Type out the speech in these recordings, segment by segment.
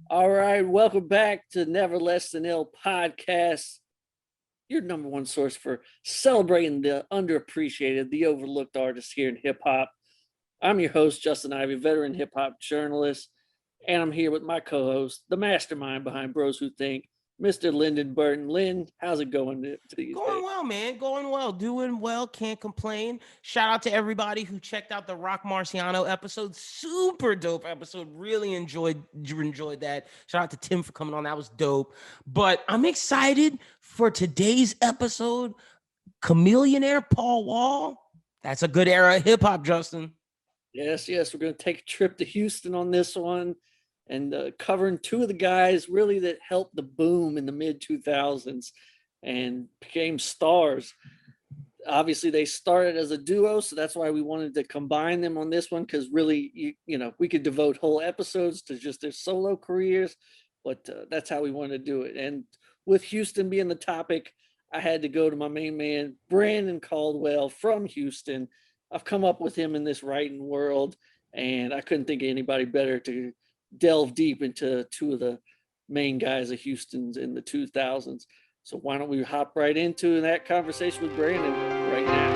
All right, welcome back to Never Less Than Ill podcast, your number one source for celebrating the underappreciated, the overlooked artists here in hip hop. I'm your host, Justin Ivy, veteran hip hop journalist, and I'm here with my co-host, the mastermind behind Bros Who Think, Mr. Lynden Burton. Lynn, how's it going today? Going well, man. Going well. Doing well. Can't complain. Shout out to everybody who checked out the Rock Marciano episode. Super dope episode. Really enjoyed that. Shout out to Tim for coming on. That was dope. But I'm excited for today's episode. Chamillionaire, Paul Wall. That's a good era of hip hop, Justin. Yes. We're going to take a trip to Houston on this one and covering two of the guys really that helped the boom in the mid 2000s and became stars. Obviously, they started as a duo, so that's why we wanted to combine them on this one, because really, you know, we could devote whole episodes to just their solo careers, but that's how we wanted to do it. And with Houston being the topic, I had to go to my main man, Brandon Caldwell from Houston. I've come up with him in this writing world, and I couldn't think of anybody better to delve deep into two of the main guys of Houston's in the 2000s. So why don't we hop right into that conversation with Brandon right now?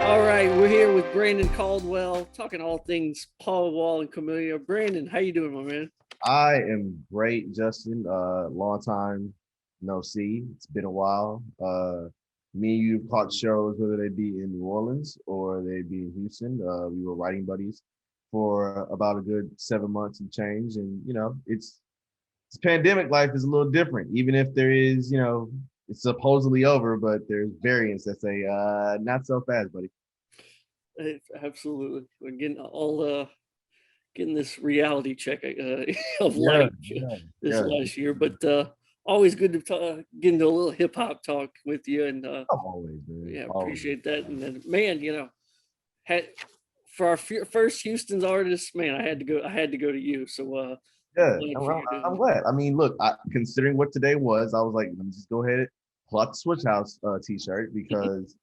All right, we're here with Brandon Caldwell, talking all things Paul Wall and Chamillionaire. Brandon, how you doing, my man? I am great, Justin. Long time no see. It's been a while. Me and you have caught shows, whether they be in New Orleans or they be in Houston. We were writing buddies for about a good 7 months and change. And, you know, it's pandemic life is a little different, even if there is, you know, it's supposedly over, but there's variants that say, not so fast, buddy. Absolutely. We're getting this reality check of life this last year, but always good to get into a little hip hop talk with you, and always, man. Yeah, appreciate that. And then, man, you know, for our first Houston's artist, man, I had to go to you. So yeah, I'm glad. I mean, look, considering what today was, I was like, let me just go ahead and pull out the Swishahouse t-shirt because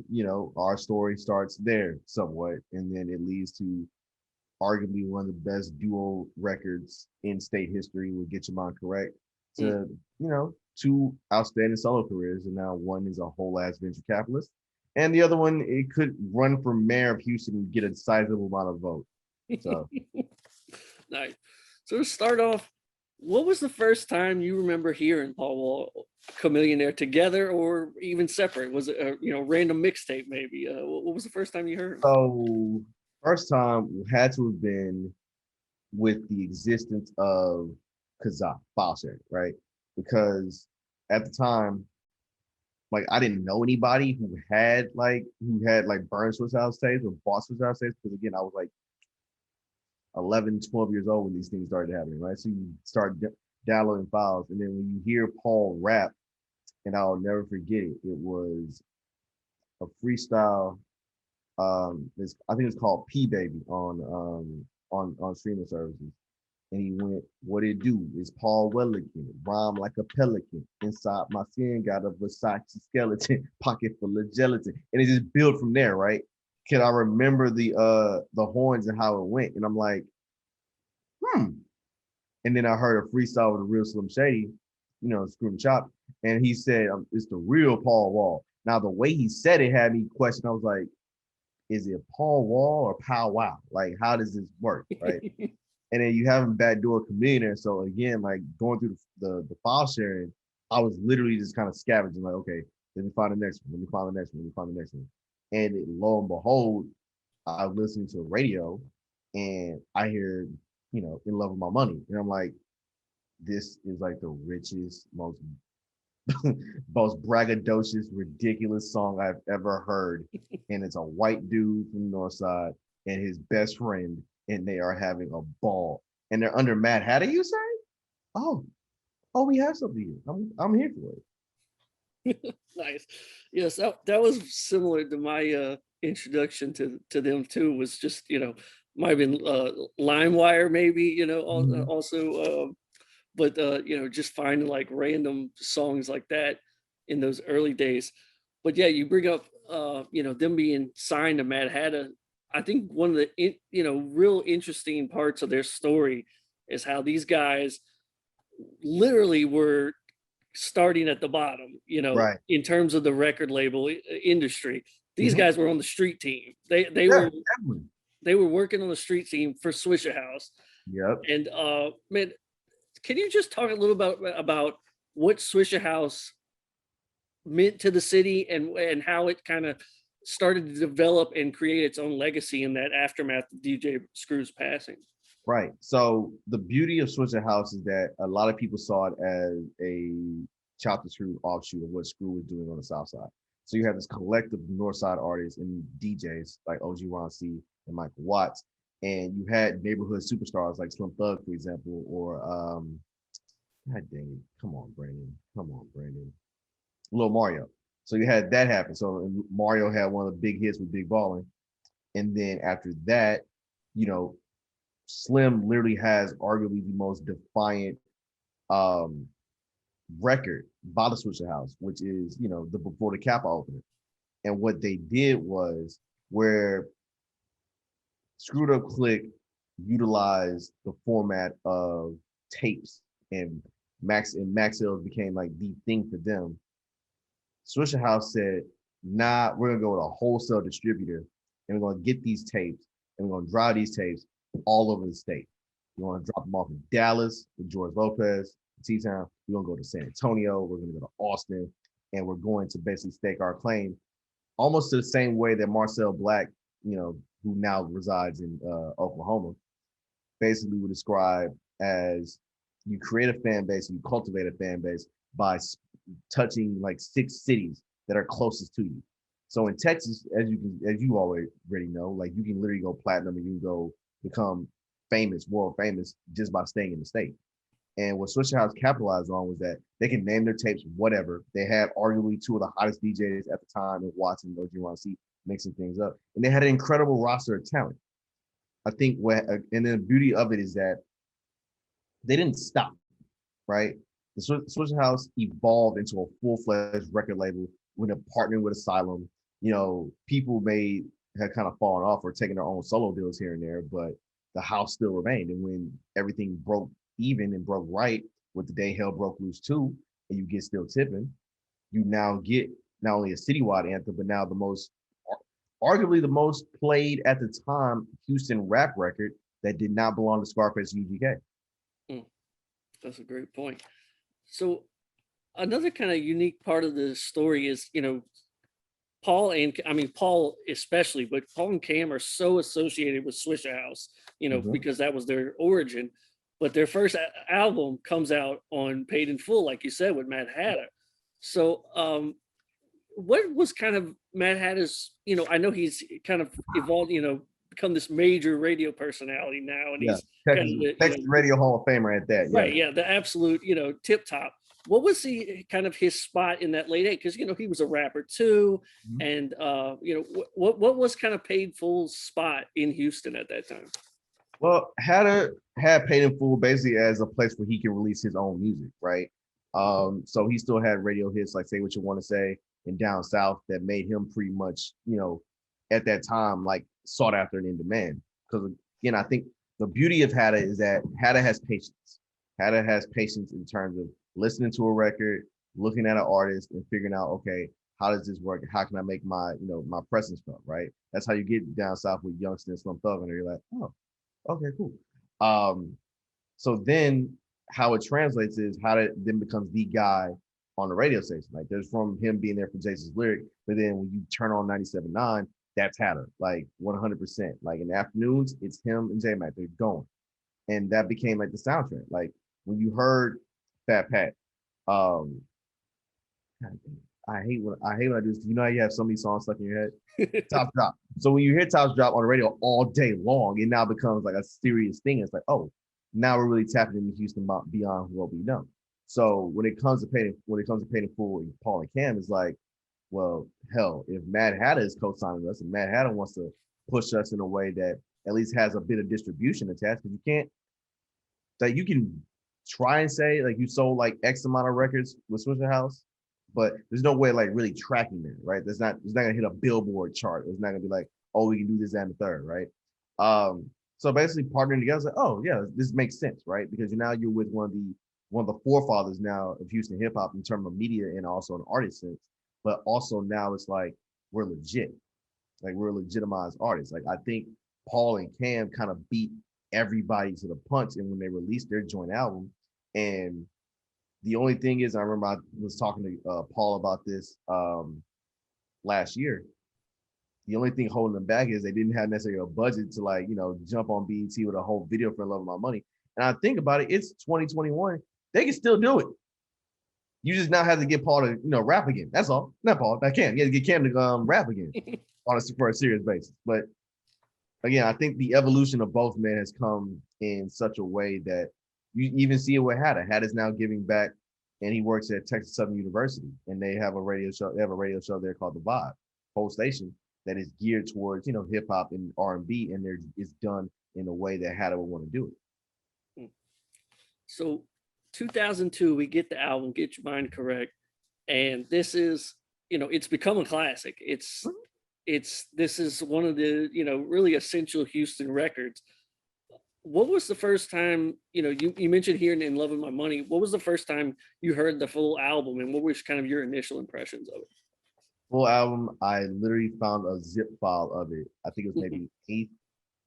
you know, our story starts there somewhat, and then it leads to arguably one of the best duo records in state history with Get Your Mind Correct, to, you know, two outstanding solo careers. And now one is a whole ass venture capitalist, and the other one, it could run for mayor of Houston and get a sizable amount of vote. So nice. So to start off, what was the first time you remember hearing Paul Wall Chamillionaire together, or even separate? Was it a, you know, random mixtape maybe? What was the first time you heard him? So first time had to have been with the existence of Kazaa file sharing, right? Because at the time, like, I didn't know anybody who had burned Swishahouse tapes or bought Swishahouse tapes, because again, I was like 11, 12 years old when these things started happening, right? So you start downloading files, and then when you hear Paul rap, and I'll never forget it, it was a freestyle. I think it's called P Baby on streaming services. And he went, what it do is Paul Welligan, rhyme like a pelican. Inside my skin got a Versace skeleton, pocket full of gelatin. And it just built from there, right? Can I remember the horns and how it went? And I'm like, And then I heard a freestyle with a real Slim Shady, you know, Screw and Chop. And he said, it's the real Paul Wall. Now, the way he said it had me question. I was like, is it Paul Wall or Pow Wow? Like, how does this work, right? And then you have him backdoor Chamillionaire. So again, like, going through the file sharing, I was literally just kind of scavenging, like, okay, let me find the next one, let me find the next one, let me find the next one. And lo and behold, I was listening to the radio and I hear, you know, In Love With My Money. And I'm like, this is like the richest, most braggadocious, ridiculous song I've ever heard. And it's a white dude from the North Side and his best friend, and they are having a ball. And they're under Mad Hatter, you say? Oh, we have something here. I'm here for it. Nice. Yes, that was similar to my introduction to them too. Was just, you know, might have been LimeWire maybe, you know, also but just finding like random songs like that in those early days. But yeah, you bring up them being signed to Mad Hatter. I think one of the real interesting parts of their story is how these guys literally were starting at the bottom, Right. in terms of the record label industry. These Mhm. guys were on the street team. They Yeah, were definitely. they were working on the street team for Swishahouse. Yep. And man, can you just talk a little about what Swishahouse meant to the city and how it kind of started to develop and create its own legacy in that aftermath of DJ Screw's passing? Right. So the beauty of Swishahouse is that a lot of people saw it as a Chop the Screw offshoot of what Screw was doing on the South Side. So you have this collective North Side artists and DJs like OG Ron C and Michael Watts, and you had neighborhood superstars like Slim Thug, for example, or God dang it, come on, Brandon, Lil Mario. So you had that happen. So Mario had one of the big hits with Big Ballin', and then after that, you know, Slim literally has arguably the most defiant um, record by the Swishahouse, which is, the Before the Kappa opener. And what they did was where Screwed Up Click utilized the format of tapes and Max Hills became like the thing for them. Swishahouse said, nah, we're gonna go with a wholesale distributor and we're gonna get these tapes and we're gonna drive these tapes all over the state. We're gonna drop them off in Dallas with George Lopez, T-Town. We're gonna go to San Antonio, we're gonna go to Austin, and we're going to basically stake our claim almost to the same way that Marcel Black, who now resides in Oklahoma, basically would describe as you create a fan base and you cultivate a fan base by touching like 6 cities that are closest to you. So in Texas, as you already know, like you can literally go platinum and you can go become famous, world famous, just by staying in the state. And what Swishahouse capitalized on was that they can name their tapes whatever. They had arguably 2 of the hottest DJs at the time, with Watson and OG Ron C mixing things up, and they had an incredible roster of talent. I think and the beauty of it is that they didn't stop, right? The Swishahouse evolved into a full-fledged record label when it partnered with Asylum. People had kind of fallen off or taken their own solo deals here and there, but the house still remained. And when everything broke even and broke right with The Day Hell Broke Loose 2, and you get Still Tippin', you now get not only a citywide anthem, but now arguably the most played at the time Houston rap record that did not belong to Scarface and UGK. That's a great point. So another kind of unique part of the story is, Paul especially, but Paul and Cham are so associated with Swishahouse, because that was their origin. But their first album comes out on Paid in Full, like you said, with Mad Hatter. So what was kind of Mad Hatter's, I know he's kind of evolved, become this major radio personality now, and he's Texas Radio Hall of Famer at that. Right, yeah, the absolute, tip top. What was his spot in that late 80s? Because he was a rapper too, and what was kind of Paid Full's spot in Houston at that time? Well, Hatter had Paid in Full basically as a place where he can release his own music, right? So he still had radio hits like Say What You Want to Say and Down South that made him pretty much, at that time, like sought after and in demand. Because again, I think the beauty of Hatter is that Hatter has patience. Hatter has patience in terms of listening to a record, looking at an artist and figuring out, okay, how does this work? How can I make my, my presence felt, right? That's how you get down south with Youngster and Slim Thug, and you're like, oh, okay, cool. So then how it translates is how it then becomes the guy on the radio station. Like there's from him being there for Jason's lyric, but then when you turn on 97.9, that's Hatter, like 100%. Like in the afternoons, it's him and J-Mac, they're going. And that became like the soundtrack. Like when you heard Fat Pat, I hate when I do this. You know how you have so many songs stuck in your head? Top Drop. So when you hear Top Drop on the radio all day long, it now becomes like a serious thing. It's like, oh, now we're really tapping into Houston beyond what we know. So when it comes to Paid in Full, Paul and Cham is like, well, hell, if Mad Hatter is co-signing us and Mad Hatter wants to push us in a way that at least has a bit of distribution attached, because you can try and say like you sold like X amount of records with Swishahouse, but there's no way like really tracking it, right? It's not gonna hit a Billboard chart. It's not gonna be like, oh, we can do this and the third, right? So basically partnering together, like, oh yeah, this makes sense, right? Because now you're with one of the forefathers now of Houston hip hop in terms of media and also an artist sense, but also now it's like we're legit, like we're a legitimized artist. Like I think Paul and Cham kind of beat everybody to the punch, and when they released their joint album, and the only thing is, I remember I was talking to Paul about this last year. The only thing holding them back is they didn't have necessarily a budget to like, jump on BET with a whole video for Love of My Money. And I think about it, it's 2021. They can still do it. You just now have to get Paul to, rap again. That's all. Not Paul, I can. You have to get Cham to rap again for a serious basis. But again, I think the evolution of both men has come in such a way that you even see it with Hatta. Hatta's now giving back, and he works at Texas Southern University, and they have a radio show. They have a radio show there called The Vibe, whole station that is geared towards hip hop and R&B, and it's done in a way that Hatta would want to do it. So, 2002, we get the album "Get Your Mind Correct," and this is it's become a classic. This is one of the really essential Houston records. What was the first time, you mentioned hearing In Love With My Money. What was the first time you heard the full album, and what was kind of your initial impressions of it? Full album, I literally found a zip file of it. I think it was maybe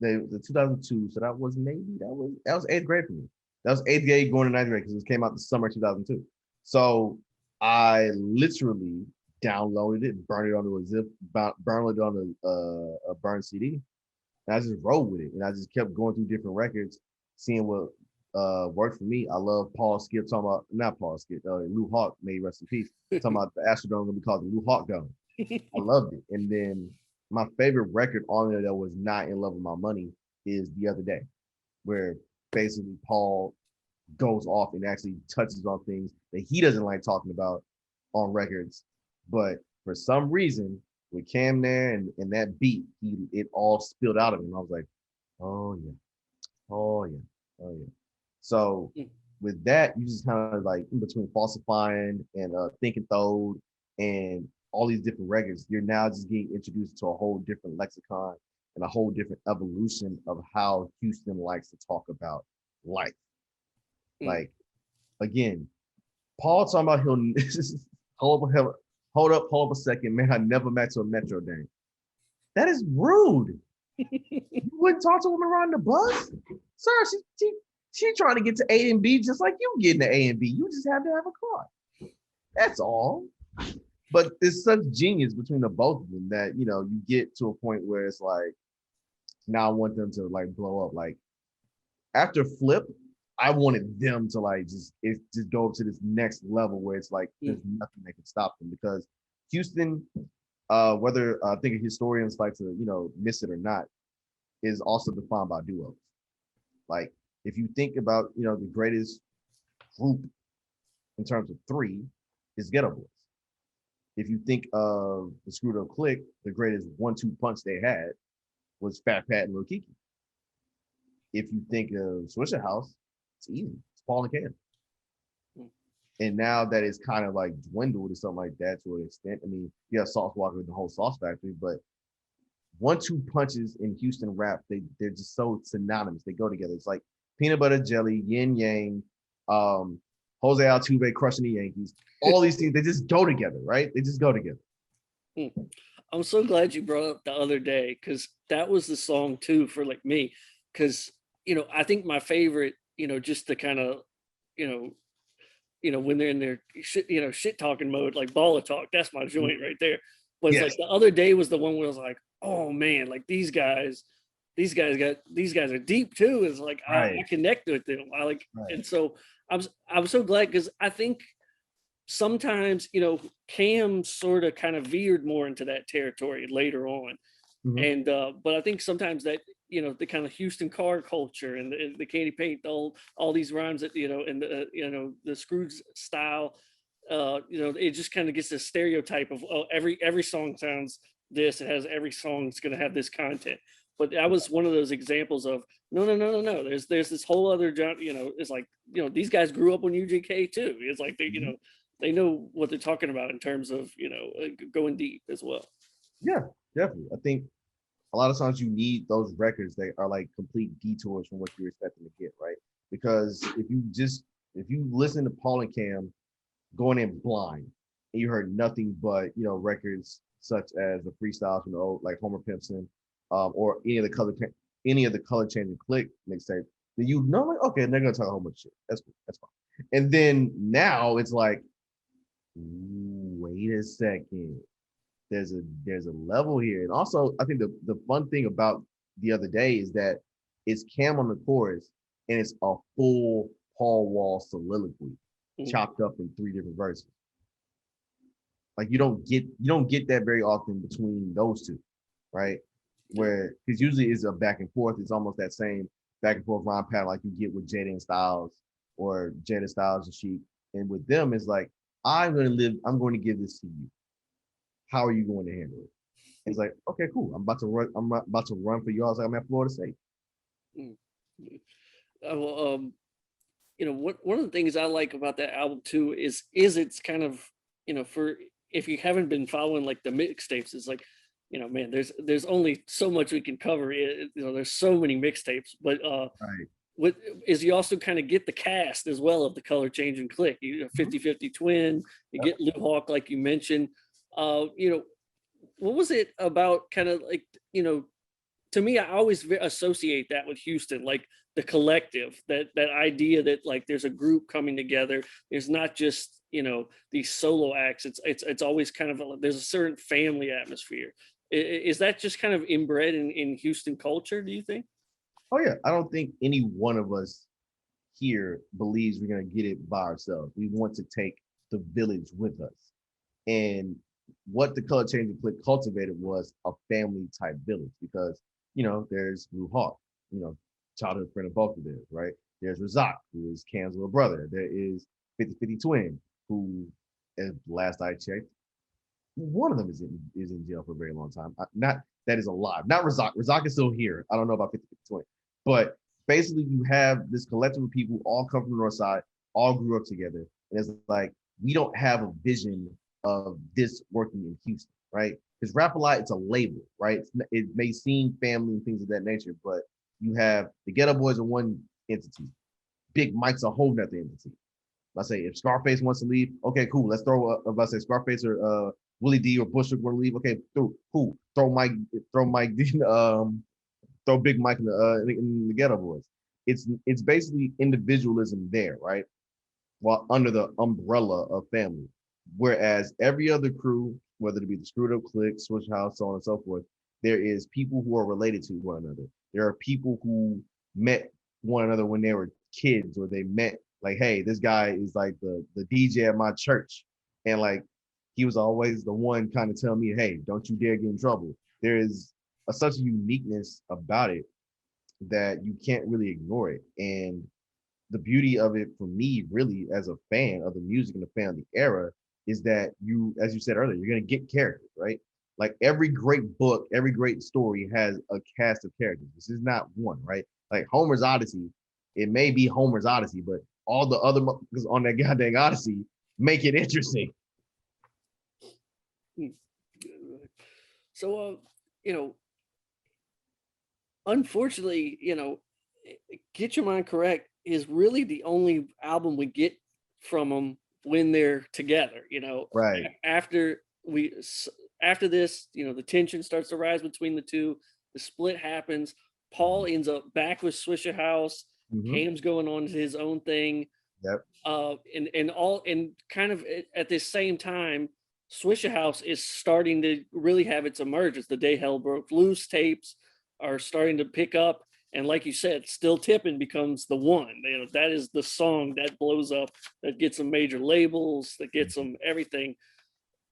the 2002. So that was 8th grade for me. That was 8th grade going to 9th grade because it came out the summer 2002. So I literally downloaded it, burned it onto burned it on a burned CD. And I just rolled with it, and I just kept going through different records, seeing what worked for me. I love Paul Skip talking about, not Paul Skip, Lou Hawk, may he rest in peace, talking about the Astrodome gonna be called the Lou Hawk Dome. I loved it. And then my favorite record on there that was not In Love With My Money is The Other Day, where basically Paul goes off and actually touches on things that he doesn't like talking about on records. But for some reason, with Cham there and that beat, it all spilled out of him. I was like, oh yeah, oh yeah, oh yeah. So with that, you just kind of like in between Falsifying and Thinking Thode and all these different records, you're now just getting introduced to a whole different lexicon and a whole different evolution of how Houston likes to talk about life. Like, again, Paul talking about hold up a second, man. I never met to a Metro Dame. That is rude. You wouldn't talk to a woman around the bus? Sir, she trying to get to A and B just like you getting to A and B. You just have to have a car. That's all. But it's such genius between the both of them that, you get to a point where it's like, now I want them to like blow up. Like after Flip, I wanted them to like just go to this next level where it's like there's nothing that can stop them, because Houston, whether I think historians like to miss it or not, is also defined by duos. Like if you think about the greatest group in terms of three is Ghetto Boys. If you think of the Screwed Up Click, the greatest 1-2 punch they had was Fat Pat and Lil Keke. If you think of Swishahouse, it's easy. It's Paul and Cham. And now that it's kind of like dwindled or something like that to an extent. I mean, you have Sauce Walker with the whole Sauce Factory, but 1-2 punches in Houston rap, they're just so synonymous. They go together. It's like peanut butter jelly, yin yang, Jose Altuve crushing the Yankees. All these things, they just go together, right? They just go together. I'm so glad you brought up The Other Day, because that was the song too for like me. Because I think my favorite, just to kind of, when they're in their shit talking mode, like Baller Talk, that's my joint right there. But it's like The Other Day was the one where I was like, oh man, like these guys are deep too. It's like I connect with them. And so I'm so glad, because I think sometimes Cham sort of kind of veered more into that territory later on. And but I think sometimes that the kind of Houston car culture and the candy paint, all these rhymes that and the Scrooge style, it just kind of gets this stereotype of every song sounds this. It has every song's going to have this content. but that was one of those examples of no. There's this whole other it's like, these guys grew up on UGK too. It's like they know what they're talking about in terms of going deep as well. Yeah, definitely. I think a lot of times you need those records that are like complete detours from what you're expecting to get, right? Because if you listen to Paul and Cham going in blind and you heard nothing but records such as the freestyles from the old like Homer Pimpson, or any of the Color Changin Click mixtape, then like, okay, they're gonna talk a whole bunch of shit. That's cool, that's fine. And then now it's like, wait a second, there's a level here. And also I think the fun thing about the other day is that it's Cham on the chorus and it's a full Paul Wall soliloquy chopped up in 3 different verses. Like you don't get that very often between those two, right? Where because usually it's a back and forth. It's almost that same back and forth rhyme pattern like you get with Jada and Styles or Jada Styles and Sheik. And with them, it's like, I'm going to give this to you. How are you going to handle it? It's like, okay, cool. I'm about to run for y'all. Like I'm at Florida State. Well, one of the things I like about that album too is it's kind of, for if you haven't been following like the mixtapes, it's like, man, there's only so much we can cover. There's so many mixtapes, but right. What is you also kind of get the cast as well of the Color Changin Click. 50-50 twin. You get Lou Hawk, like you mentioned. What was it about? Kind of like to me, I always associate that with Houston, like the collective, that idea that like there's a group coming together. There's not just these solo acts. It's always kind of there's a certain family atmosphere. Is that just kind of inbred in Houston culture, do you think? Oh yeah, I don't think any one of us here believes we're gonna get it by ourselves. We want to take the village with us, and what the Color Changin Click cultivated was a family type village because there's Lou Hawk, childhood friend of both of theirs, right? There's Razak, who is Cam's little brother. There is 50-50 twin, who, as last I checked, one of them is in jail for a very long time. Not that is alive. Not Razak. Razak is still here. I don't know about 50-50 twin. But basically, you have this collective of people all come from the North Side, all grew up together. And it's like, we don't have a vision of this working in Houston, right? Because Rap-A-Lot, it's a label, right? It may seem family and things of that nature, but you have the Ghetto Boys are one entity. Big Mike's a whole nother entity. Let's say if Scarface wants to leave, okay, cool. Let's throw let's say Scarface or Willie D or Bushwick want to leave. Okay, cool. Throw Mike, throw Big Mike in the Ghetto Boys. It's basically individualism there, right? While under the umbrella of family. Whereas every other crew, whether it be the Screwed Up Click, Swishahouse, so on and so forth, there is people who are related to one another. There are people who met one another when they were kids, or they met like, hey, this guy is like the DJ at my church. And like, he was always the one kind of telling me, hey, don't you dare get in trouble. There is such a uniqueness about it that you can't really ignore it. And the beauty of it for me, really, as a fan of the music and a fan of the era, is that you, as you said earlier, you're going to get characters, right? Like every great book, every great story has a cast of characters. This is not one, right? Like Homer's Odyssey, it may be Homer's Odyssey, but all the other motherfuckers on that goddamn Odyssey make it interesting. So, unfortunately, Get Your Mind Correct is really the only album we get from them when they're together. Right. After this, the tension starts to rise between the two. The split happens. Paul ends up back with Swishahouse. Cam's going on to his own thing. Yep. And kind of at this same time, Swishahouse is starting to really have its emergence. The Day Hell Broke Loose tapes are starting to pick up. And like you said, Still Tippin' becomes the one. That is the song that blows up, that gets them major labels, that gets them everything.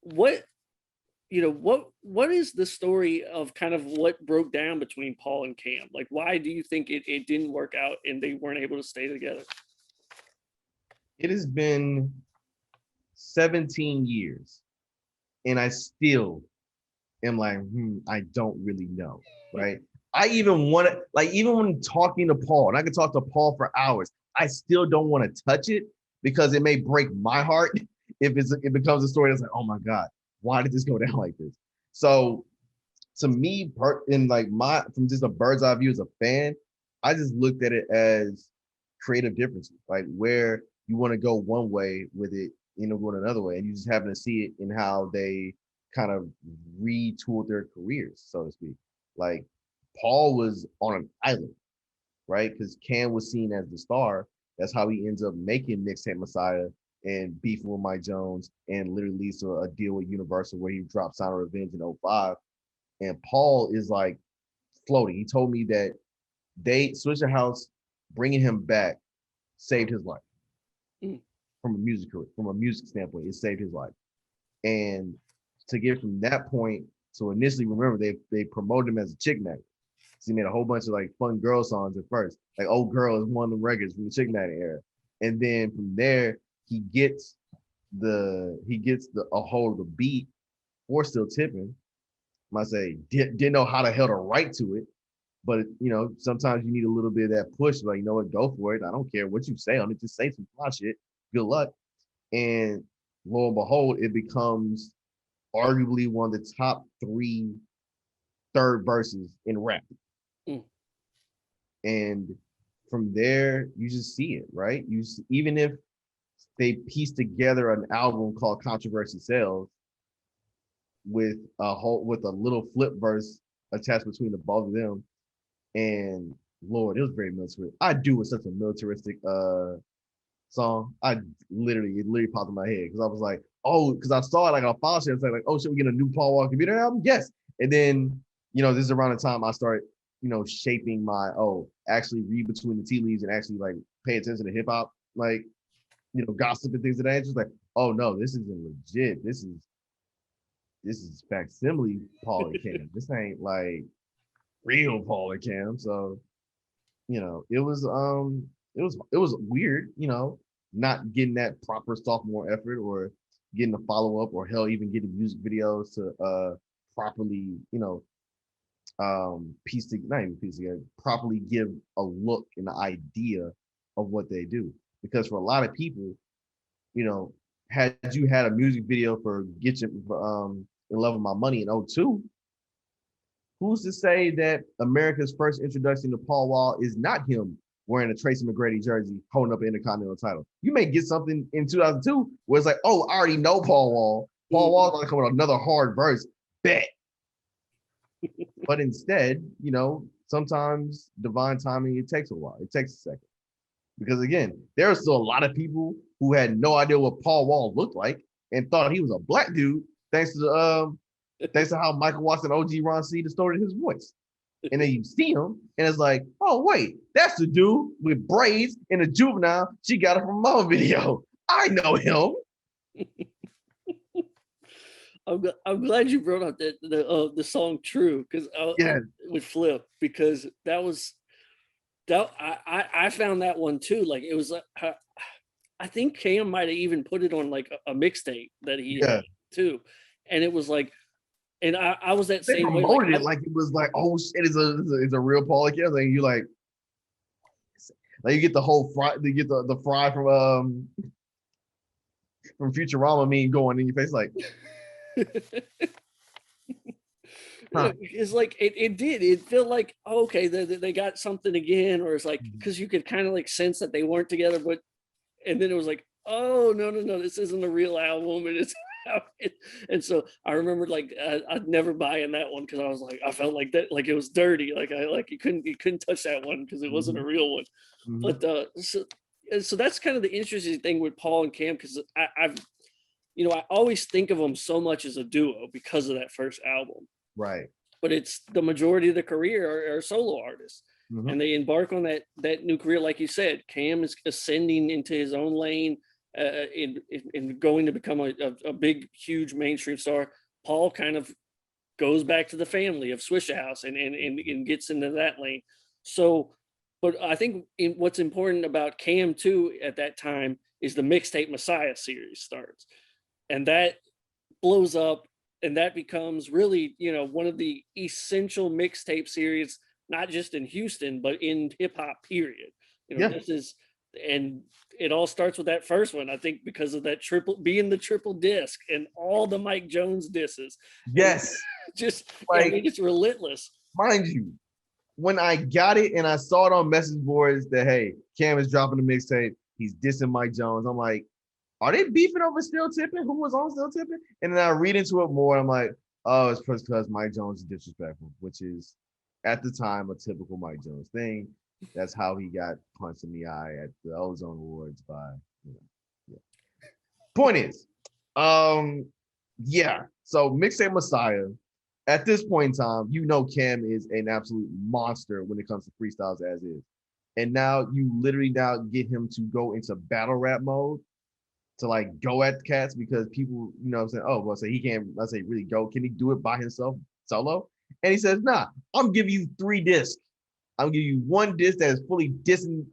What is the story of kind of what broke down between Paul and Cham? Like, why do you think it didn't work out and they weren't able to stay together? It has been 17 years and I still am like, I don't really know, right? I even want to, like, even when talking to Paul, and I can talk to Paul for hours, I still don't want to touch it because it may break my heart if it becomes a story that's like, oh my God, why did this go down like this? So to me, in like from just a bird's eye view as a fan, I just looked at it as creative differences, like where you want to go one way with it, going another way, and you just happen to see it in how they kind of retooled their careers, so to speak. Like Paul was on an island, right? Because Cam was seen as the star. That's how he ends up making Mixtape Messiah and beefing with Mike Jones, and literally leads to a deal with Universal where he drops Sound of Revenge in '05. And Paul is like floating. He told me that Swishahouse bringing him back saved his life from a music career, from a music standpoint. It saved his life. And to get from that point, so initially, remember they promoted him as a chick magnet. So he made a whole bunch of like fun girl songs at first, like "Old Girl" is one of the records from the chick magnet era. And then from there, he gets a hold of the beat for Still Tippin'. I say didn't know how the hell to write to it, but sometimes you need a little bit of that push, like, what, go for it. I don't care what you say on it, just say some fly shit. Good luck. And lo and behold, it becomes arguably one of the top 3 third verses in rap. And from there, you just see it, right? Even if they piece together an album called Controversy Sales with a little flip verse attached between the both of them, and Lord, it was very militaristic. I Do was such a militaristic song. It literally popped in my head because I was like, oh, because I saw it like on File Share, like, oh, should we get a new Paul Wall Chamillionaire album? Yes. And then this is around the time I started shaping my actually read between the tea leaves and actually like pay attention to hip hop, like gossip and things of that nature. Just like, oh no, this isn't legit. This is facsimile Paul and Cam. This ain't like real Paul and Cam. So, it was weird, not getting that proper sophomore effort or getting a follow-up, or hell, even getting music videos to properly, not even piece together, properly give a look and an idea of what they do. Because for a lot of people, had you had a music video for Get You In Love With My Money in '02, who's to say that America's first introduction to Paul Wall is not him wearing a Tracy McGrady jersey, holding up an Intercontinental title? You may get something in 2002 where it's like, oh, I already know Paul Wall. Paul Wall's going to come with another hard verse. Bet. But instead, sometimes divine timing, it takes a while. It takes a second. Because again, there are still a lot of people who had no idea what Paul Wall looked like and thought he was a black dude, thanks to how Michael Watson, OG Ron C distorted his voice. And then you see him, and it's like, oh wait, that's the dude with braids in a Juvenile. She got it from Mama video. I know him. I'm glad you brought up the song "True" because with Flip, because I found that one too. Like it was, I think Cam might have even put it on like a mixtape that he had too, and it was like, and I was that same way. Promoted it like it was like, oh shit, it's a real Paul Cam thing. You like you get the whole fry, you get the fry from Futurama meme going in your face like. Huh. It's like it felt like, oh, okay, they got something again, or it's like, because you could kind of like sense that they weren't together, but and then it was like, oh no, this isn't a real album, and it's and so I remember like I'd never buy in that one because I was like, I felt like that, like it was dirty, like you couldn't touch that one because it wasn't a real one. But so that's kind of the interesting thing with Paul and Cam, because I always think of them so much as a duo because of that first album. Right. But it's the majority of the career are solo artists. And they embark on that new career. Like you said, Cam is ascending into his own lane in going to become a big, huge mainstream star. Paul kind of goes back to the family of Swishahouse and gets into that lane. So, but I think what's important about Cam too at that time is the Mixtape Messiah series starts. And that blows up, and that becomes really, one of the essential mixtape series not just in Houston, but in hip hop, period. Yeah. This is, and it all starts with that first one, I think, because of that being the triple disc and all the Mike Jones disses. Yes. Just, like, it's relentless. Mind you, when I got it and I saw it on message boards that, hey, Cham is dropping a mixtape, he's dissing Mike Jones, I'm like, are they beefing over Still Tippin? Who was on Still Tippin? And then I read into it more. I'm like, oh, it's because Mike Jones is disrespectful, which is at the time a typical Mike Jones thing. That's how he got punched in the eye at the Ozone Awards by, yeah. Point is, yeah. So Mixtape Messiah, at this point in time, Cham is an absolute monster when it comes to freestyles as is. And now you literally now get him to go into battle rap mode to like go at cats because people, what I'm saying, oh, well, so he can't, let's say, really go. Can he do it by himself solo? And he says, nah, I'm giving you 3 discs. I'm giving you 1 disc that is fully dissing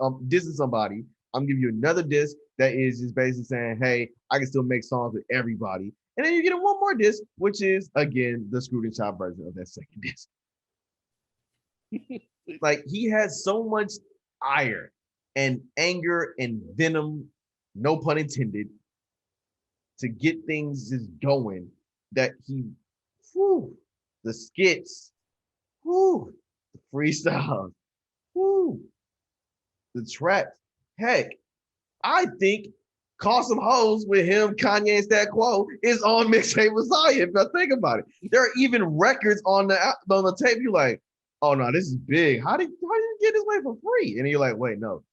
somebody. I'm giving you another disc that is just basically saying, hey, I can still make songs with everybody. And then you get 1 more disc, which is, again, the Screwed and Chopped version of that second disc. Like, he has so much ire and anger and venom, no pun intended, to get things just going that the skits, the freestyles, the tracks. Heck, I think Call Some Hoes with him, Kanye, and Stat Quo is on Mixtape Messiah. If I think about it, there are even records on the tape. You're like, oh no, this is big. How did you get this way for free? And you're like, wait, no,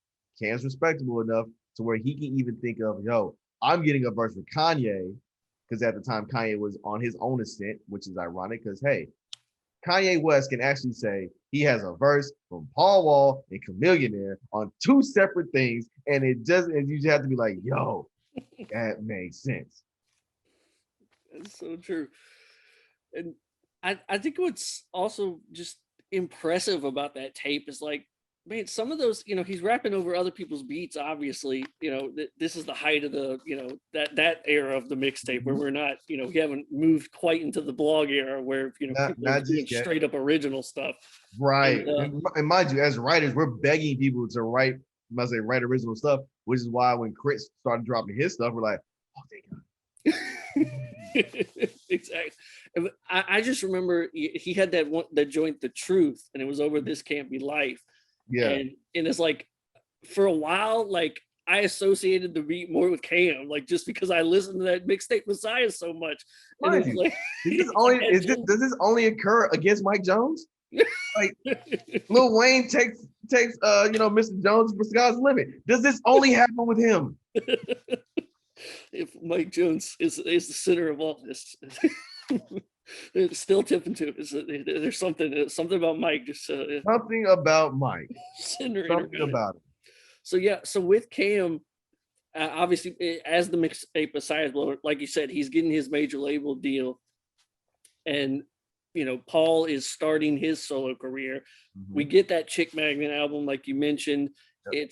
Cam's respectable enough to where he can even think of, yo, I'm getting a verse with Kanye, because at the time Kanye was on his own ascent, which is ironic because, hey, Kanye West can actually say he has a verse from Paul Wall and Chamillionaire on 2 separate things, and you just have to be like, yo, that makes sense. That's so true. And I think what's also just impressive about that tape is like, man, some of those, he's rapping over other people's beats. Obviously, this is the height of the, that era of the mixtape where we're not, we haven't moved quite into the blog era where, people are doing straight up original stuff. Right. And mind you, as writers, we're begging people to write original stuff, which is why when Chris started dropping his stuff, we're like, oh, thank God. Exactly. I just remember he had that joint, The Truth, and it was over This Can't Be Life. Yeah. And it's like, for a while, like, I associated the beat more with Cham, like, just because I listened to that Mixtape Messiah so much. And it was like, does this only occur against Mike Jones? Like, Lil Wayne takes Mr. Jones for Sky's Limit. Does this only happen with him? If Mike Jones is the center of all this. It's Still Tippin too. There's something about Mike. Just something about Mike. Something about it. So yeah. So with Cham, obviously, as the Mixtape Messiah, like you said, he's getting his major label deal, and Paul is starting his solo career. Mm-hmm. We get that Chick Magnet album, like you mentioned. Yep.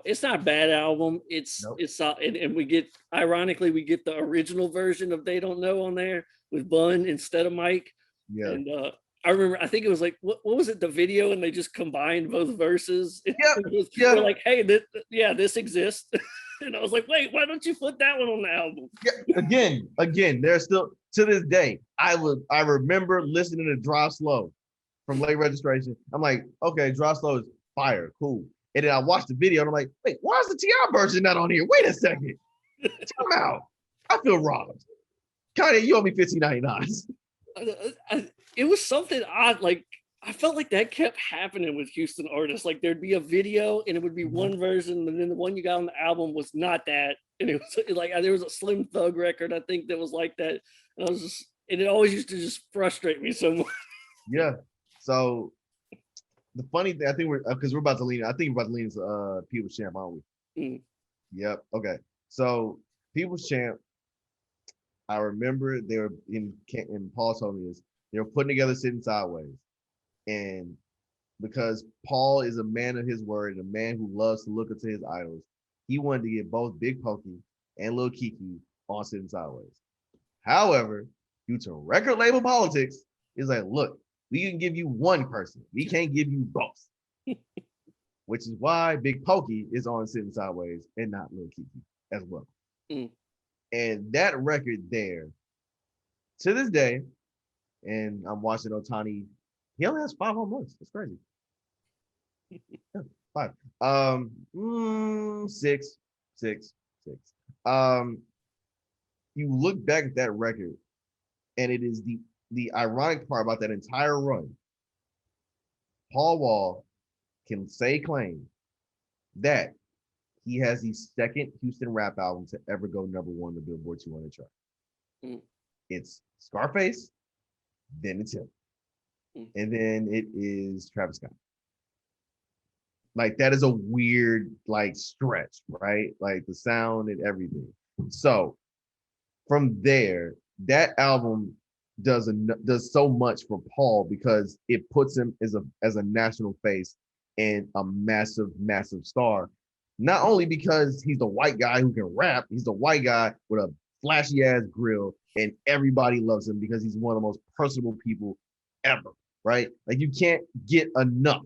It's not a bad album. It's and we get, ironically, we get the original version of They Don't Know on there with Bun instead of Mike. Yeah. And I remember, I think it was like, what was it, the video, and they just combined both verses. Yeah. They're like, hey, this exists. And I was like, wait, why don't you put that one on the album? Yeah. Again, there's still, to this day, I remember listening to Drive Slow from Late Registration. I'm like, okay, Drive Slow is fire, cool. And then I watched the video and I'm like, wait, why is the T.I. version not on here? Wait a second. Time out. I feel robbed. Kanye, you owe me $15.99. It was something odd. Like, I felt like that kept happening with Houston artists. Like, there'd be a video and it would be one version, and then the one you got on the album was not that. And it was like, there was a Slim Thug record, I think, that was like that. And it always used to just frustrate me so much. Yeah. So the funny thing, I think because we're about to lean into People's Champ, aren't we? Mm. Yep. Okay. So People's Champ, I remember they were and Paul told me this, they were putting together Sitting Sideways. And because Paul is a man of his word and a man who loves to look into his idols, he wanted to get both Big Pokey and Lil Kiki on Sitting Sideways. However, due to record label politics, he's like, look, We can give you one person. We can't give you both. Which is why Big Pokey is on Sitting Sideways and not Lil Kiki as well. Mm. And that record there, to this day, and I'm watching Otani, he only has 5 home runs. That's crazy. Yeah, 5. Six. You look back at that record, and it is the ironic part about that entire run. Paul Wall can claim that he has the second Houston rap album to ever go #1 on the Billboard 200 chart. Mm. It's Scarface, then it's him, and then it is Travis Scott. Like, that is a weird like stretch, right? Like the sound and everything. So from there, that album does so much for Paul because it puts him as a national face and a massive star. Not only because he's the white guy who can rap, he's the white guy with a flashy ass grill, and everybody loves him because he's one of the most personable people ever, right? Like, you can't get enough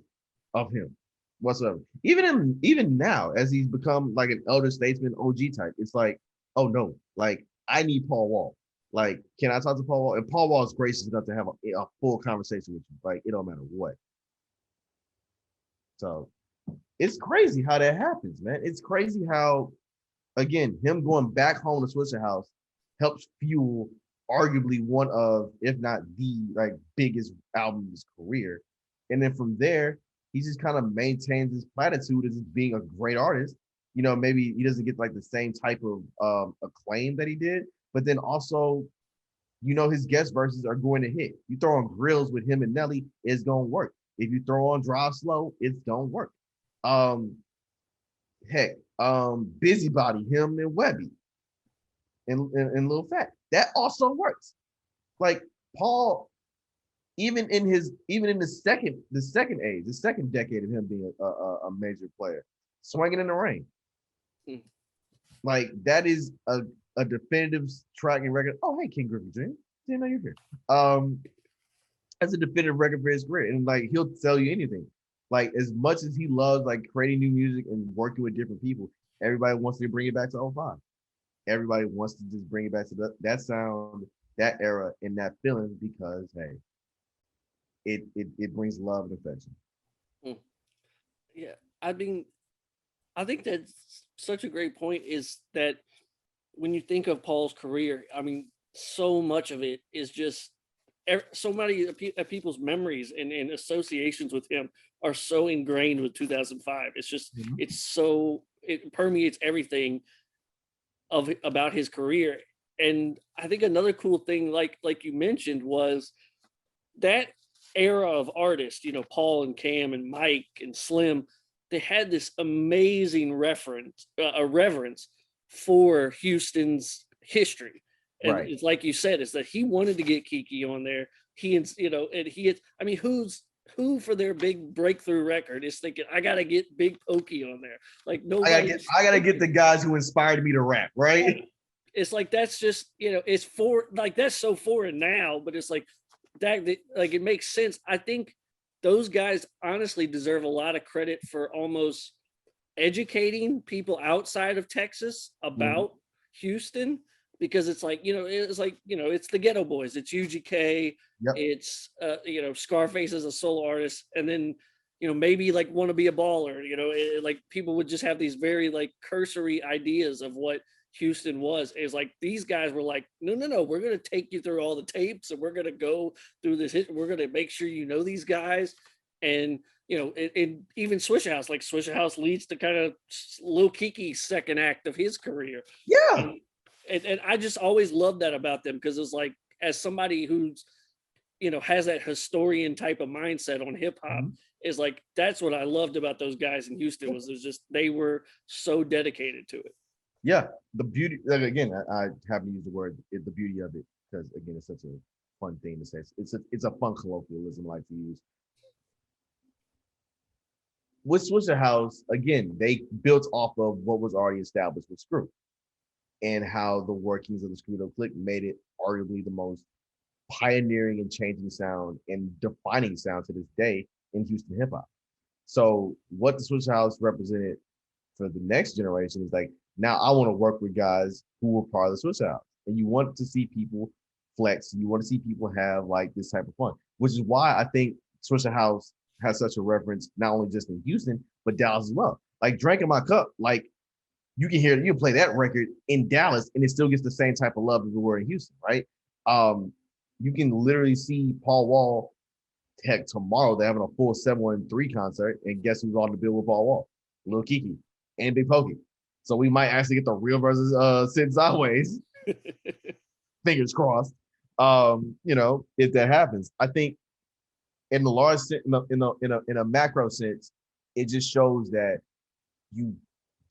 of him whatsoever. Even now, as he's become like an elder statesman OG type, it's like, oh no, like, I need Paul Wall. Like, can I talk to Paul Wall? And Paul Wall is gracious enough to have a full conversation with you. Like, it don't matter what. So it's crazy how that happens, man. It's crazy how, again, him going back home to Swishahouse helps fuel arguably one of, if not the like biggest album of his career. And then from there, he just kind of maintains his platitude as being a great artist. You know, maybe he doesn't get like the same type of acclaim that he did, but then also, you know, his guest verses are going to hit. You throw on Grills with him and Nelly, it's gonna work. If you throw on Drive Slow, it's gonna work. Busybody, him and Webby and Lil Fat, that also works. Like, Paul, even in the second age, the second decade of him being a major player, Swinging in the Rain. Mm. Like, that is a definitive tracking record. Oh, hey, King Griffey Jr. Didn't know you're here. That's a definitive record for his career. And like, he'll tell you anything. Like, as much as he loves like creating new music and working with different people, everybody wants to bring it back to 05. Everybody wants to just bring it back to that sound, that era, and that feeling because, hey, it brings love and affection. Mm. Yeah, I mean, I think that's such a great point, is that when you think of Paul's career, I mean, so much of it is just so many of people's memories and associations with him are so ingrained with 2005. It's just, it permeates everything about his career. And I think another cool thing, like you mentioned, was that era of artists, you know, Paul and Cham and Mike and Slim, they had this amazing reverence for Houston's history. And Right. it's like you said, is that he wanted to get Kiki on there. He I mean, who for their big breakthrough record is thinking, I gotta get Big Pokey on there? Like, nobody. I gotta get the guys who inspired me to rap, right? It's like, that's just, you know, it's for like, that's so foreign now, but it's like that like, it makes sense. I think those guys honestly deserve a lot of credit for almost educating people outside of Texas about Houston, because it's like, you know, it's the Ghetto Boys, it's UGK, it's you know, Scarface as a solo artist, and then, you know, maybe like Want to Be a Baller, you know, like people would just have these very like cursory ideas of what Houston was. It's like these guys were like, no, we're gonna take you through all the tapes, and we're gonna go through this we're gonna make sure you know these guys. And you know, and even Swishahouse, like Swishahouse leads to kind of Lil Kiki's second act of his career. Yeah. And I just always loved that about them, because it's like, as somebody who's, you know, has that historian type of mindset on hip hop, is like, that's what I loved about those guys in Houston, was there's just, they were so dedicated to it. Yeah, the beauty, like, again, I haven't used the word, the beauty of it, because again, it's such a fun thing to say. It's a fun colloquialism I like to use. With Swishahouse, again, they built off of what was already established with Screw, and how the workings of the Screwed Up Click made it arguably the most pioneering and changing sound and defining sound to this day in Houston hip hop. So what the Swishahouse represented for the next generation is like, now I want to work with guys who were part of the Swishahouse. And you want to see people flex. You want to see people have like this type of fun, which is why I think Swishahouse has such a reference, not only just in Houston, but Dallas as well. Like Drinking My Cup, like you can play that record in Dallas and it still gets the same type of love as it were in Houston, right? You can literally see Paul Wall. Heck, tomorrow they're having a full 713 concert, and guess who's on the bill with Paul Wall? Lil Kiki and Big Pokey. So we might actually get the real versus Sid Sideways. Fingers crossed. If that happens, I think in the large in a macro sense, it just shows that you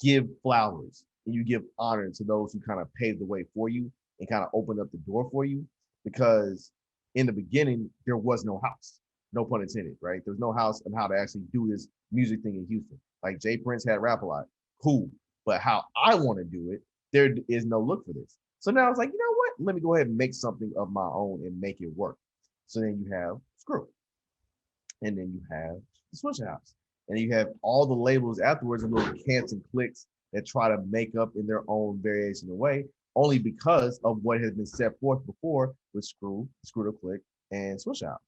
give flowers and you give honor to those who kind of paved the way for you and kind of opened up the door for you, because in the beginning there was no house. No pun intended, right? There's no house on how to actually do this music thing in Houston. Like Jay Prince had Rap a Lot, cool. But how I want to do it, there is no look for this. So now it's like, you know what? Let me go ahead and make something of my own and make it work. So then you have Screw. And then you have the Swishahouse. And you have all the labels afterwards and little cants and clicks that try to make up in their own variation of way, only because of what has been set forth before with Screw to Click, and Swishahouse.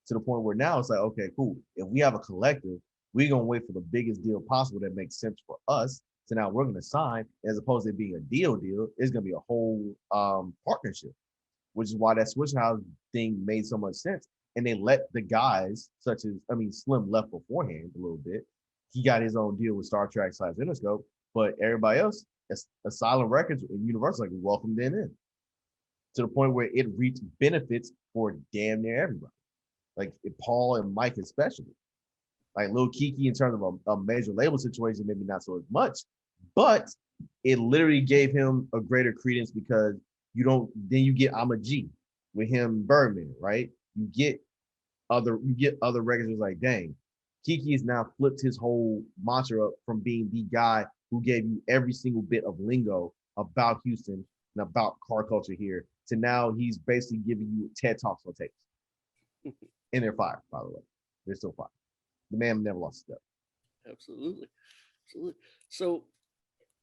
To the point where now it's like, okay, cool. If we have a collective, we're going to wait for the biggest deal possible that makes sense for us. So now we're going to sign, as opposed to it being a deal, it's going to be a whole partnership, which is why that Swishahouse thing made so much sense. And they let the guys, such as, Slim left beforehand a little bit. He got his own deal with Star Trek / Interscope, but everybody else, Asylum Records and Universal, like, welcomed them in. To the point where it reached benefits for damn near everybody. Like Paul and Mike especially. Like Lil Kiki in terms of a major label situation, maybe not so much, but it literally gave him a greater credence, because you get I'm a G with him, Birdman, right? You get other records like, dang, Kiki has now flipped his whole mantra up from being the guy who gave you every single bit of lingo about Houston and about car culture here, to now he's basically giving you TED Talks on tapes. And they're fire, by the way. They're still fire. The man never lost a step. Absolutely. So,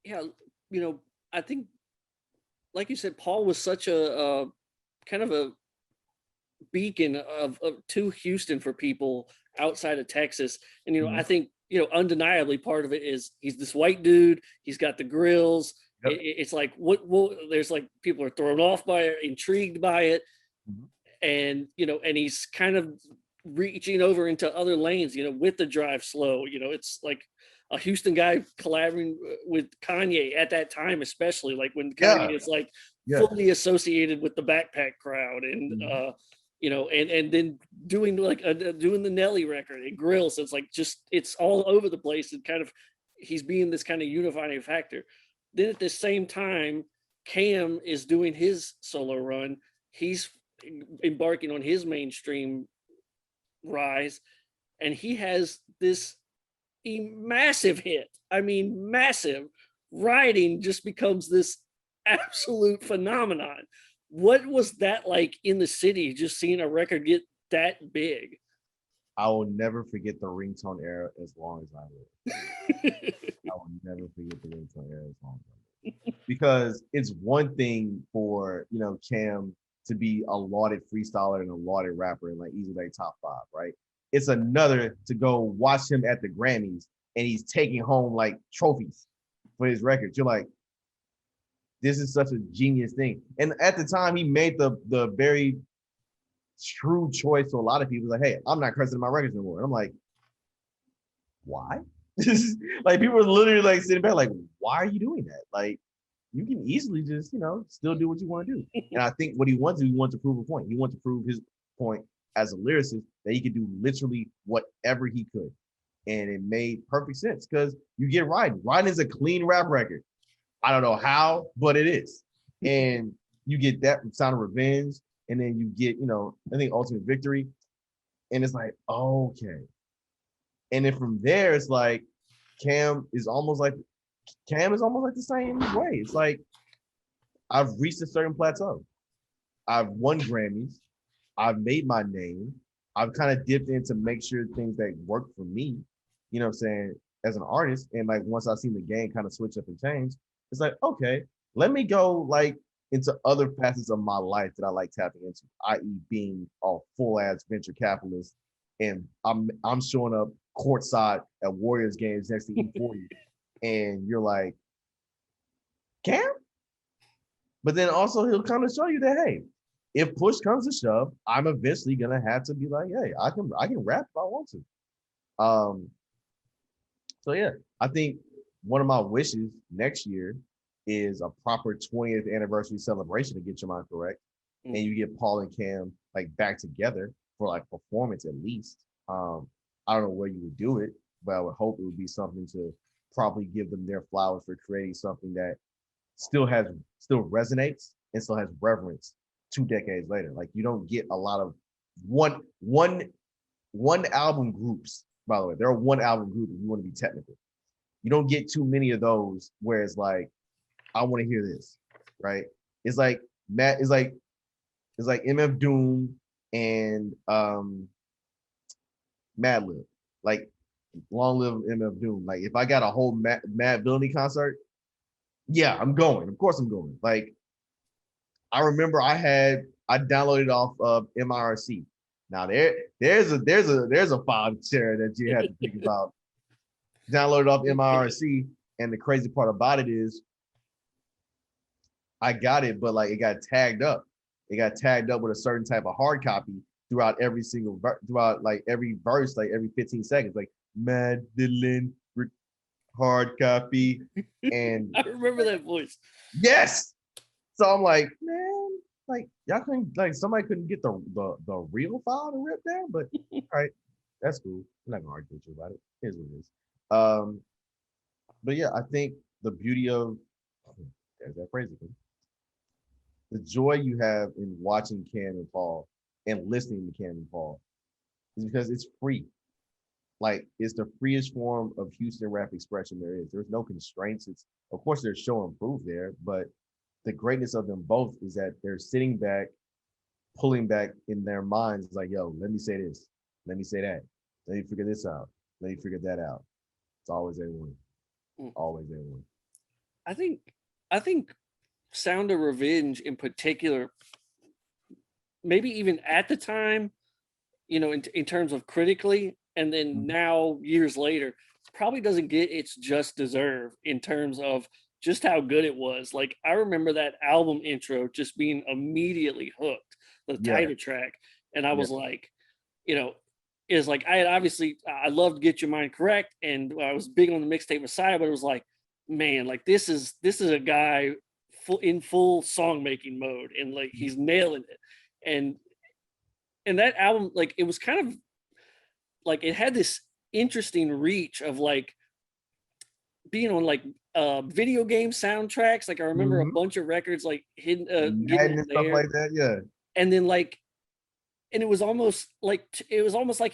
yeah, I think, like you said, Paul was such a kind of a beacon of to Houston for people outside of Texas. And, I think, undeniably part of it is he's this white dude. He's got the grills. Yep. It's like, what there's like, people are thrown off by it, intrigued by it. Mm-hmm. And, and he's kind of reaching over into other lanes, with the Drive Slow. It's like a Houston guy collaborating with Kanye at that time, especially like when Kanye is like fully associated with the Backpack crowd, and and then doing doing the Nelly record and Grill. So it's like it's all over the place, and kind of he's being this kind of unifying factor. Then at the same time, Cham is doing his solo run. He's embarking on his mainstream rise, and he has this massive hit. Massive. Writing just becomes this absolute phenomenon. What was that like in the city, just seeing a record get that big? I will never forget the ringtone era as long as I live. I will never forget the ringtone era as long as I live. Because it's one thing for, Cham to be a lauded freestyler and a lauded rapper and like easily like top 5, right? It's another to go watch him at the Grammys and he's taking home like trophies for his records. You're like, this is such a genius thing. And at the time, he made the very true choice to a lot of people. Like, hey, I'm not crediting my records anymore. And I'm like, why? Like, people are literally like sitting back like, why are you doing that? Like, you can easily just, still do what you want to do. And I think what he wants to prove a point. He wants to prove his point as a lyricist that he could do literally whatever he could. And it made perfect sense, because you get Riding. Riding is a clean rap record. I don't know how, but it is. And you get that from Sound of Revenge. And then you get, I think Ultimate Victory. And it's like, okay. And then from there, it's like, Cham is almost like the same way. It's like, I've reached a certain plateau. I've won Grammys. I've made my name. I've kind of dipped in to make sure things that work for me, you know what I'm saying, as an artist. And like once I've seen the game kind of switch up and change, it's like, okay, let me go like into other facets of my life that I like tapping into, i.e., being a full ass venture capitalist. And I'm showing up courtside at Warriors games next to E40, and you're like, Cam? But then also he'll kind of show you that, hey, if push comes to shove, I'm eventually gonna have to be like, hey, I can rap if I want to. So yeah, I think one of my wishes next year is a proper 20th anniversary celebration, to get your mind correct, and you get Paul and Cam like back together for like performance at least. I don't know where you would do it, but I would hope it would be something to probably give them their flowers for creating something that still resonates and still has reverence 2 decades later. Like you don't get a lot of one album groups, by the way. There are one album group if you want to be technical. You don't get too many of those where it's like, I want to hear this, right? It's like Matt is like it's like MF Doom and Madlib. Like long live MF Doom. Like if I got a whole Mad Villainy concert, yeah, I'm going. Of course I'm going. Like I remember I downloaded off of MIRC. Now there's a file share that you have to think about. Downloaded off MIRC, and the crazy part about it is I got it, but like it got tagged up. It got tagged up with a certain type of hard copy throughout throughout like every verse, like every 15 seconds, like Madeline hard copy. And I remember that voice. Yes. So I'm like, man, like y'all couldn't, like somebody couldn't get the real file to rip down, but all right, that's cool. I'm not gonna argue with you about it. Here's what it is. But yeah, I think the beauty of there's that phrase again. The joy you have in watching Cam and Paul and listening to Cam and Paul is because it's free. Like it's the freest form of Houston rap expression there is. There's no constraints. It's of course there's show and prove there, but the greatness of them both is that they're sitting back, pulling back in their minds. It's like, yo, let me say this, let me say that, let me figure this out, let me figure that out. It's always A1. Always A1. I think Sound of Revenge in particular, maybe even at the time, you know, in terms of critically, and then now years later, probably doesn't get its just deserve in terms of just how good it was. Like I remember that album intro just being immediately hooked, the title track, and I was like, you know, is like I loved Get Your Mind Correct, and I was big on the mixtape Messiah, but it was like, man, like this is a guy in full song making mode, and like he's nailing it. And that album, like it was kind of like it had this interesting reach of like being on like video game soundtracks. Like I remember a bunch of records like hidden getting in stuff there, like that, yeah. And then like, and it was almost like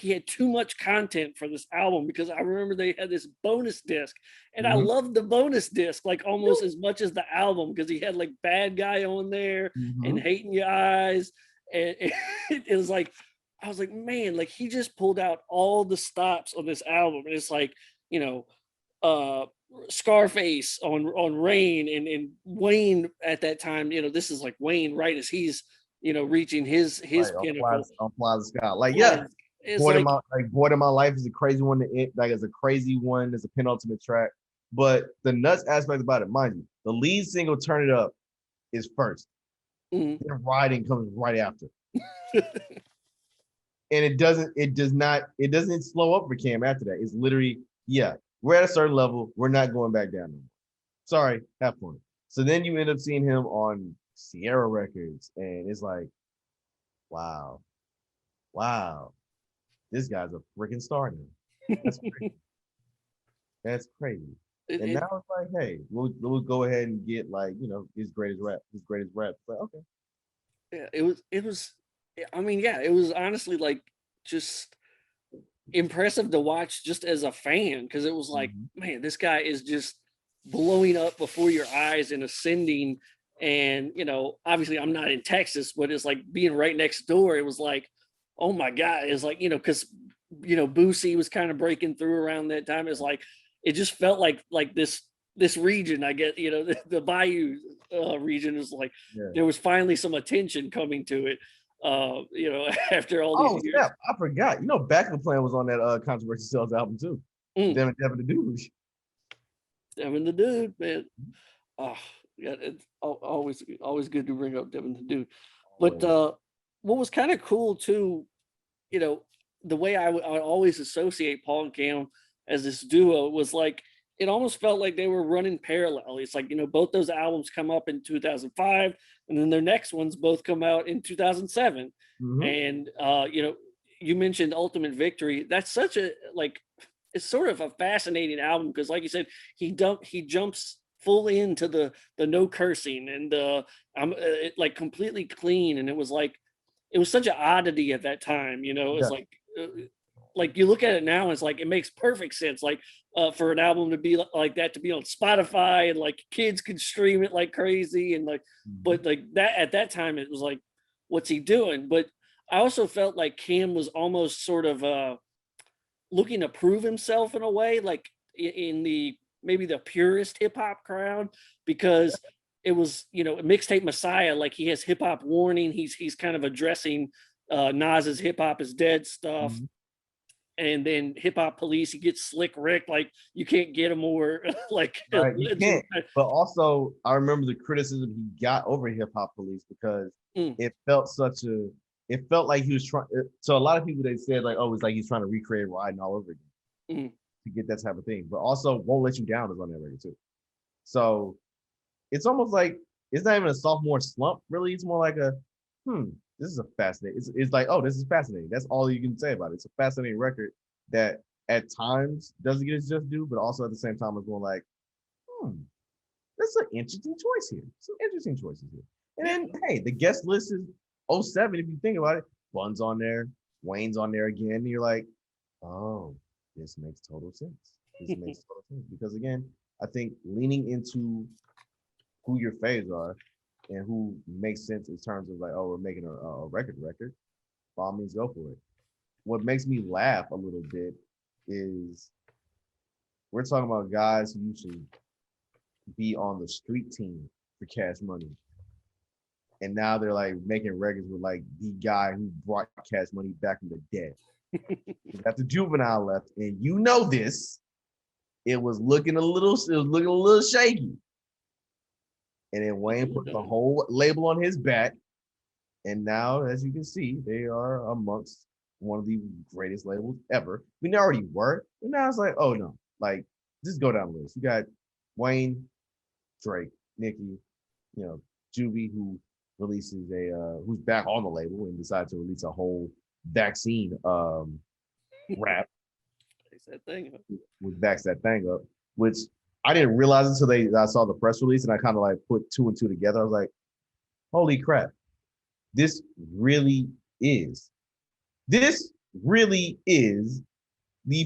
he had too much content for this album, because I remember they had this bonus disc, and I loved the bonus disc like almost as much as the album, because he had like Bad Guy on there and Hate in Your Eyes, and it was like, I was like, man, like he just pulled out all the stops on this album, and it's like, you know, Scarface on Rain, and Wayne at that time, you know, this is like Wayne right as he's, you know, reaching his pinnacle. On Plaza Sky. Like, yeah. Boy in My Life is a crazy one to end, like it's a crazy one, it's a penultimate track. But the nuts aspect about it, mind you, the lead single Turn It Up is first. Then Riding comes right after. And it doesn't slow up for Cam after that. It's literally, yeah, we're at a certain level, we're not going back down anymore. Sorry, have fun. So then you end up seeing him on Sierra Records, and it's like, wow, this guy's a freaking star now. That's crazy. That's crazy. And now it's like, hey, we'll go ahead and get like, you know, his greatest rap. But okay. Yeah, it was. I mean, yeah, it was honestly like just impressive to watch just as a fan, because it was like, man, this guy is just blowing up before your eyes and ascending, And, obviously I'm not in Texas, but it's like being right next door. It was like, oh my God. It's like, because, Boosie was kind of breaking through around that time. It's like, it just felt like this region, I get, the Bayou region is like, Yeah. there was finally some attention coming to it, after all these years. Snap. I forgot. Backup Plan was on that Controversy Sales album too. Devin the Dude. Devin the Dude, man. Oh, yeah, it's always good to bring up Devin the Dude. But what was kind of cool too, the way I would always associate Paul and Cam as this duo was like, it almost felt like they were running parallel. It's like, both those albums come up in 2005, and then their next ones both come out in 2007. Mm-hmm. And, you mentioned Ultimate Victory. That's such a, it's sort of a fascinating album because, like you said, he jumps full into the no cursing and I'm like completely clean. And it was such an oddity at that time, it's like you look at it now and it's like, it makes perfect sense. Like for an album to be like that, to be on Spotify and like kids could stream it like crazy. And like, but like that at that time, it was like, what's he doing? But I also felt like Cam was almost sort of looking to prove himself in a way, like in the maybe the purest hip hop crowd, because it was, Mixtape Messiah, like he has hip hop warning. He's kind of addressing Nas's hip hop is dead stuff. Mm-hmm. And then Hip Hop Police, he gets Slick Rick, like you can't get a more like right, you can't. But also, I remember the criticism he got over Hip Hop Police because it felt like he was trying. So a lot of people, they said like, oh, it's like he's trying to recreate Riding all over again to get that type of thing. But also, Won't Let You Down is on that record too. So it's almost like it's not even a sophomore slump. Really, it's more like a this is a fascinating. It's like, oh, this is fascinating. That's all you can say about it. It's a fascinating record that at times doesn't get its just due, but also at the same time is going like, that's an interesting choice here. Some interesting choices here. And then, hey, the guest list is 07, if you think about it. Bun's on there, Wayne's on there again. And you're like, oh, this makes total sense. This makes total sense. Because again, I think leaning into who your faves are and who makes sense in terms of like, oh, we're making a record, by all means, go for it. What makes me laugh a little bit is we're talking about guys who used to be on the street team for Cash Money. And now they're like making records with like the guy who brought Cash Money back from the dead. After Juvenile left, and this, it was looking a little shaky. And then Wayne put the whole label on his back. And now, as you can see, they are amongst one of the greatest labels ever. We already were, but now it's like, oh no, like just go down the list. You got Wayne, Drake, Nicki, Juvie, who releases who's back on the label and decided to release a whole vaccine rap. That thing up. Which backs that thing up, which I didn't realize until I saw the press release, and I kind of like put two and two together. I was like, holy crap, this really is the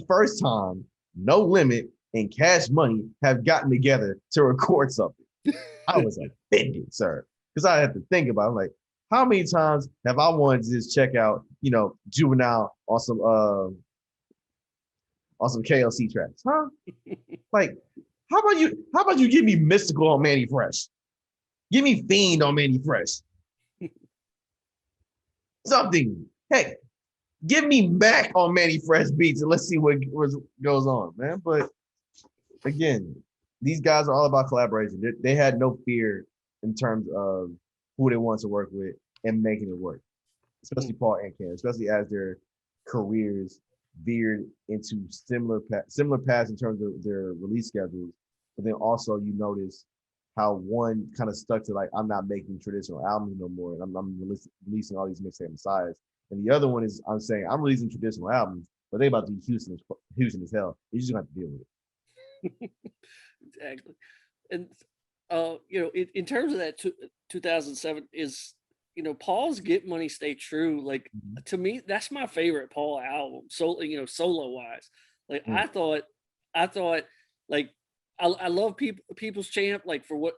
first time No Limit and Cash Money have gotten together to record something. I was offended, sir, because I had to think about it. I'm like, how many times have I wanted to just check out, Juvenile on some KLC tracks, huh? Like, how about you give me Mystical on Manny Fresh? Give me Fiend on Manny Fresh. Something. Heck, give me Mac on Manny Fresh beats and let's see what goes on, man. But again, these guys are all about collaboration. They had no fear in terms of who they want to work with and making it work, especially Paul and Cam, especially as their careers veered into similar paths in terms of their release schedules. But then also you notice how one kind of stuck to like, I'm not making traditional albums no more, and I'm releasing all these mixtape messiahs. And the other one is I'm saying I'm releasing traditional albums, but they about to be Houston as hell. You just have to deal with it. Exactly. And in terms of that 2007 is, Paul's Get Money Stay True. Like to me, that's my favorite Paul album. So, solo wise, like I thought like I love People's Champ like for what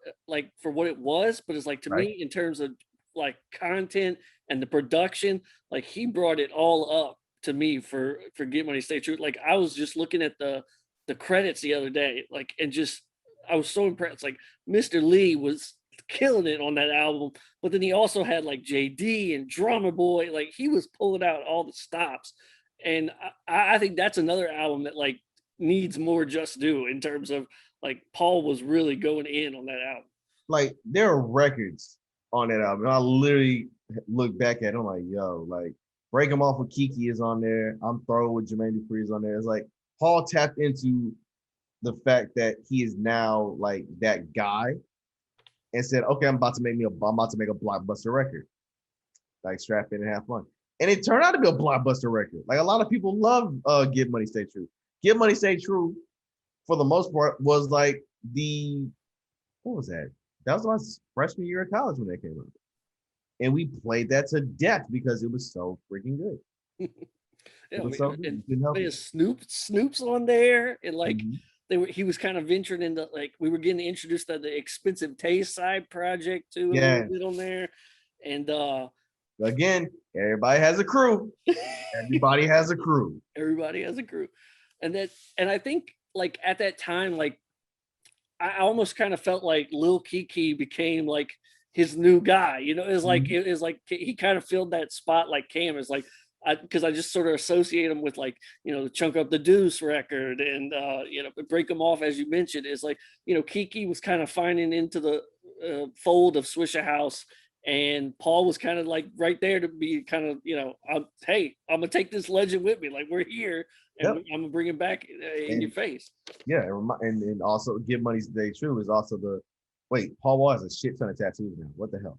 it was, but it's like to Right. me in terms of like content and the production, like he brought it all up to me for Get Money Stay True. Like I was just looking at the credits the other day, like and just I was so impressed. Like Mr. Lee was killing it on that album, but then he also had like JD and Drummer Boy, like he was pulling out all the stops. And I think that's another album that like needs more just due in terms of like Paul was really going in on that album. Like there are records on that album. I literally look back at it, I'm like, yo, like Break 'Em Off with Kiki is on there. I'm Throw with Jermaine Dupri is on there. It's like Paul tapped into the fact that he is now like that guy and said, okay, I'm about to make a blockbuster record. Like strap in and have fun. And it turned out to be a blockbuster record. Like a lot of people love Get Money Stay True. Get Money Stay True, for the most part, was like what was that? That was my freshman year of college when that came out. And we played that to death because it was so freaking good. Yeah, It was so good. Snoop's on there, and like Mhm. he was kind of venturing into like we were getting introduced to the Expensive Taste side project too a Yeah. little bit on there, and Again, everybody has a crew. Everybody has a crew. everybody has a crew, and I think like at that time like I almost kind of felt like Lil Kiki became like his new guy. You know, Mhm. it was like he kind of filled that spot like Cam is like because I just sort of associate him with like the Chunk Up the Deuce record and Break 'Em Off as you mentioned is like Kiki was kind of finding into the fold of Swishahouse and Paul was kind of like right there to be kind of hey, I'm gonna take this legend with me like we're here and Yep. I'm gonna bring it back in your And face. yeah, and also Give Money Stay True is also the wait, Paul Wall has a shit ton of tattoos now. What the hell?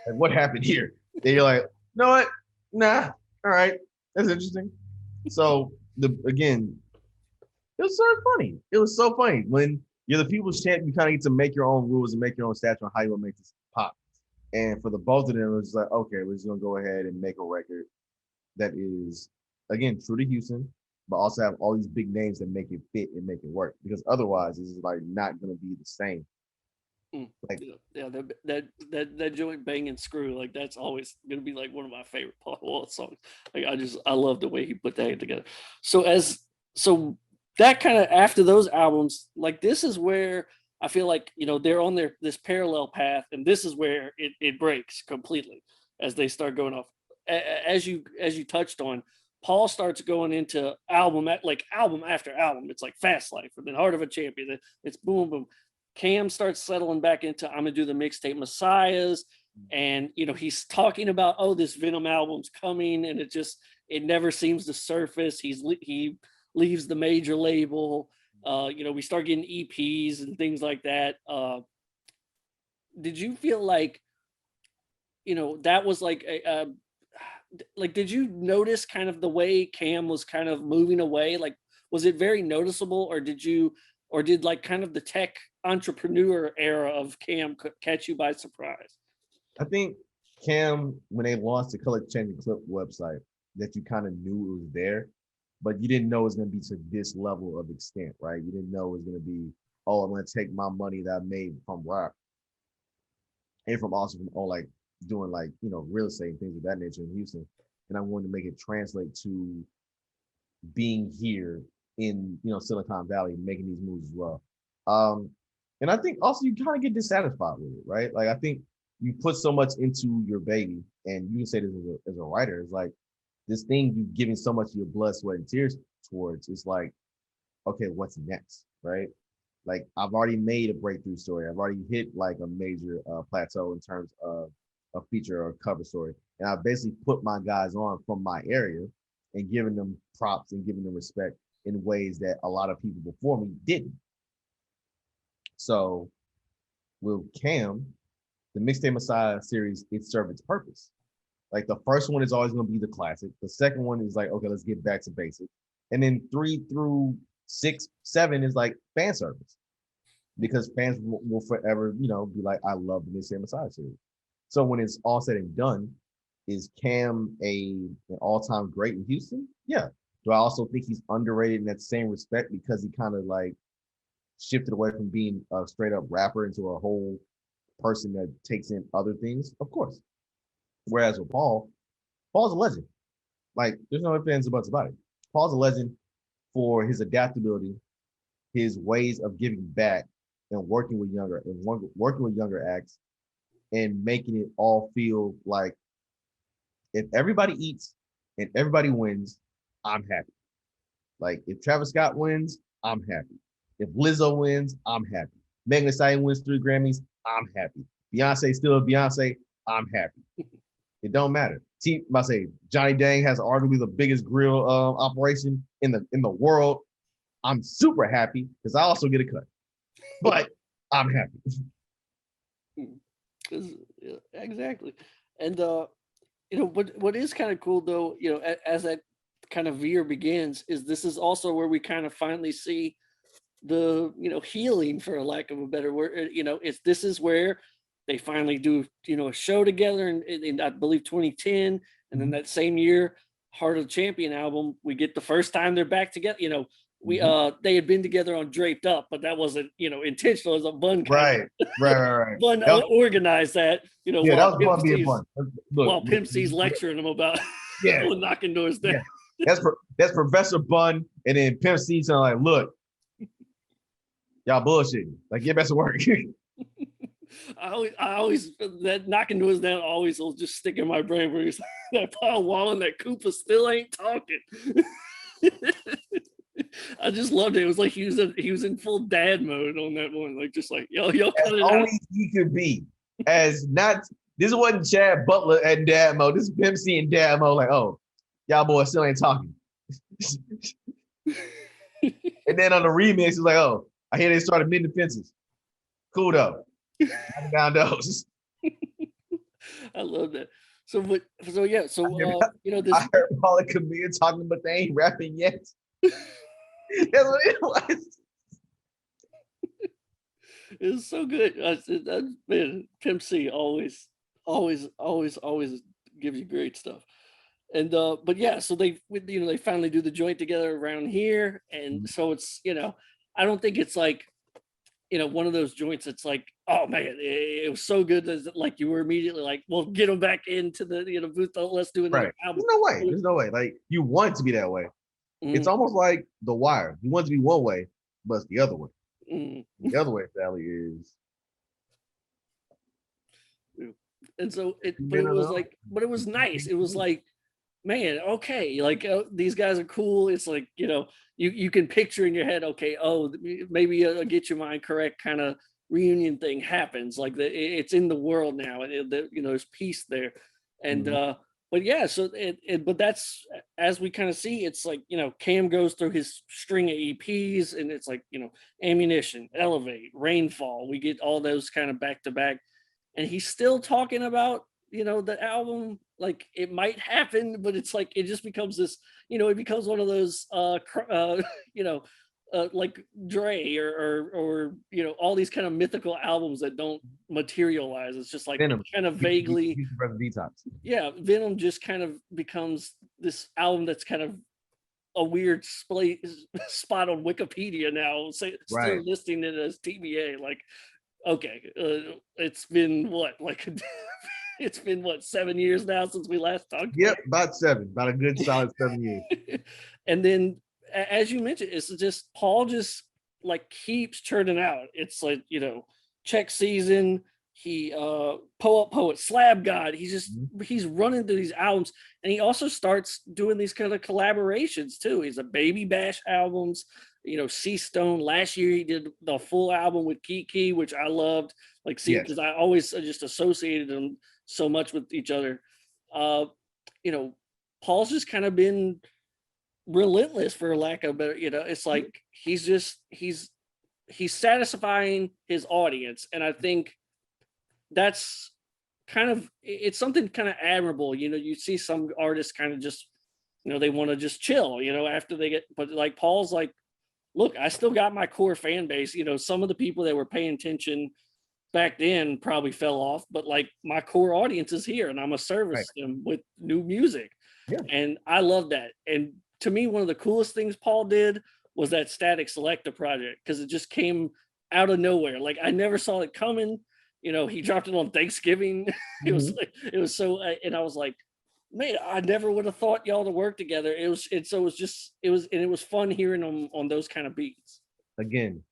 Like what happened here? And you're like, you know what? Nah, all right. That's interesting. So again, it was so funny. It was so funny. When you're the people's champ, you kind of get to make your own rules and make your own stats on how you want to make this pop. And for the both of them, it was like, okay, we're just gonna go ahead and make a record that is again true to Houston, but also have all these big names that make it fit and make it work. Because otherwise, it's like not gonna be the same. Like Yeah, that joint bang and screw like that's always gonna be like one of my favorite Paul Wall songs. Like I love the way he put that together. So that kind of after those albums, like this is where I feel like they're on this parallel path, and this is where it breaks completely as they start going off. As you touched on, Paul starts going into album after album. It's like Fast Life, and then Heart of a Champion. It's boom boom. Cam starts settling back into I'm gonna do the mixtape Messiahs, and he's talking about this Venom album's coming, and it never seems to surface. He leaves the major label. We start getting EPs and things like that. Did you feel like that was like like did you notice kind of the way Cam was kind of moving away? Like was it very noticeable, or did like kind of the tech entrepreneur era of Cam catch you by surprise? I think Cam, when they launched the Color Changin Click website, that you kind of knew it was there, but you didn't know it was going to be to this level of extent, right? You didn't know it was going to be, oh, I'm going to take my money that I made from rap and from also from like doing like real estate and things of that nature in Houston, and I wanted to make it translate to being here in Silicon Valley, making these moves as well. Um, and I think also you kind of get dissatisfied with it, right? Like I think you put so much into your baby, and you can say this as a writer, it's like this thing you've given so much of your blood, sweat, and tears towards. It's like, okay, what's next, right? Like I've already made a breakthrough story. I've already hit like a major plateau in terms of a feature or a cover story, and I basically put my guys on from my area and giving them props and giving them respect in ways that a lot of people before me didn't. So with Cam, the Mixtape Messiah series, it served its purpose. Like the first one is always going to be the classic. The second one is like, okay, let's get back to basics. And then 3 through 6, 7 is like fan service because fans will forever, be like, I love the Mixtape Messiah series. So when it's all said and done, is Cam an all-time great in Houston? Yeah. Do I also think he's underrated in that same respect because he kind of like shifted away from being a straight up rapper into a whole person that takes in other things, of course. Whereas with Paul's a legend. Like, there's no ifs, ands, or buts about it. Paul's a legend for his adaptability, his ways of giving back, and working with younger acts, and making it all feel like if everybody eats and everybody wins, I'm happy. Like, if Travis Scott wins, I'm happy. If Lizzo wins, I'm happy. Megan Thee Stallion wins 3 Grammys, I'm happy. Beyonce still Beyonce, I'm happy. It don't matter. I say Johnny Dang has arguably the biggest grill operation in the world. I'm super happy because I also get a cut, but I'm happy. Yeah, exactly. And what is kind of cool though, as that kind of veer begins, is this is also where we kind of finally see the healing, for a lack of a better word. This is where they finally do a show together in I believe 2010, and then that same year, Heart of the Champion album, we get the first time they're back together. They had been together on Draped Up, but that wasn't intentional. As a Bun Right. Bun organized that. Yeah, that was Bun being Bun. While Pimp C's lecturing him about knocking doors down. Yeah. That's Professor Bun, and then Pimp C's like, look, y'all bullshitting. Like, get back to work. I always that knocking doors down always will just stick in my brain where he's like, that Paul Wall and that Koopa still ain't talking. I just loved it. It was like he was in full dad mode on that one, like just like y'all cut it out. Only he could be. As not this wasn't Chad Butler at dad mode. This is Pimp C and dad mode. Like, oh, y'all boys still ain't talking. And then on the remix, it's like, oh, I hear they started mending fences. Cool though. Down those. I love that. So yeah. So this. I heard Paul and Camille talking, but they ain't rapping yet. That's what it was. It was so good. Man, Pimp C always gives you great stuff. And but yeah, so they finally do the joint together around here, and so it's I don't think it's like one of those joints that's like, oh man, it was so good that like you were immediately like, well, get them back into the booth. Let's do another album. There's no way. Like, you want it to be that way. It's almost like The Wire. You want it to be one way, but it's the other way. The other way, Sally, is. And so it was nice. It was like, man, okay, like these guys are cool. It's like you can picture in your head, okay, oh, maybe a Get Your Mind Correct kind of reunion thing happens. Like it's in the world now, and there's peace there, and but yeah, so but that's, as we kind of see, it's like Cham goes through his string of EPs, and it's like Ammunition, Elevate, Rainfall. We get all those kind of back to back, and he's still talking about the album, like it might happen, but it's like it just becomes this, it becomes one of those like Dre or all these kind of mythical albums that don't materialize. It's just like Venom. Kind of vaguely. Detox. Yeah, Venom just kind of becomes this album that's kind of a weird spot on Wikipedia now, still listing it as TBA. Like, okay, it's been what, like it's been 7 years now since we last talked. Yep, about 7, about a good solid 7 years. And then, as you mentioned, it's just Paul just like keeps churning out. It's like Check Season. He Poet Slab God. He's running through these albums, and he also starts doing these kind of collaborations too. He's a Baby Bash albums. C Stone last year he did the full album with Kiki, which I loved. Like, see, because I always just associated them so much with each other. Paul's just kind of been relentless, for lack of a better. It's like he's satisfying his audience, and I think that's kind of, it's something kind of admirable. You see some artists kind of just they want to just chill after they get, but like Paul's like, look, I still got my core fan base. Some of the people that were paying attention back then probably fell off, but like my core audience is here, and I'm gonna service them with new music. And I love that. And to me, one of the coolest things Paul did was that Static Selecta project, because it just came out of nowhere. Like I never saw it coming. He dropped it on Thanksgiving. It was Mhm. like it was so, and I was like, man, I never would have thought y'all to work together. It was fun hearing them on those kind of beats. Again,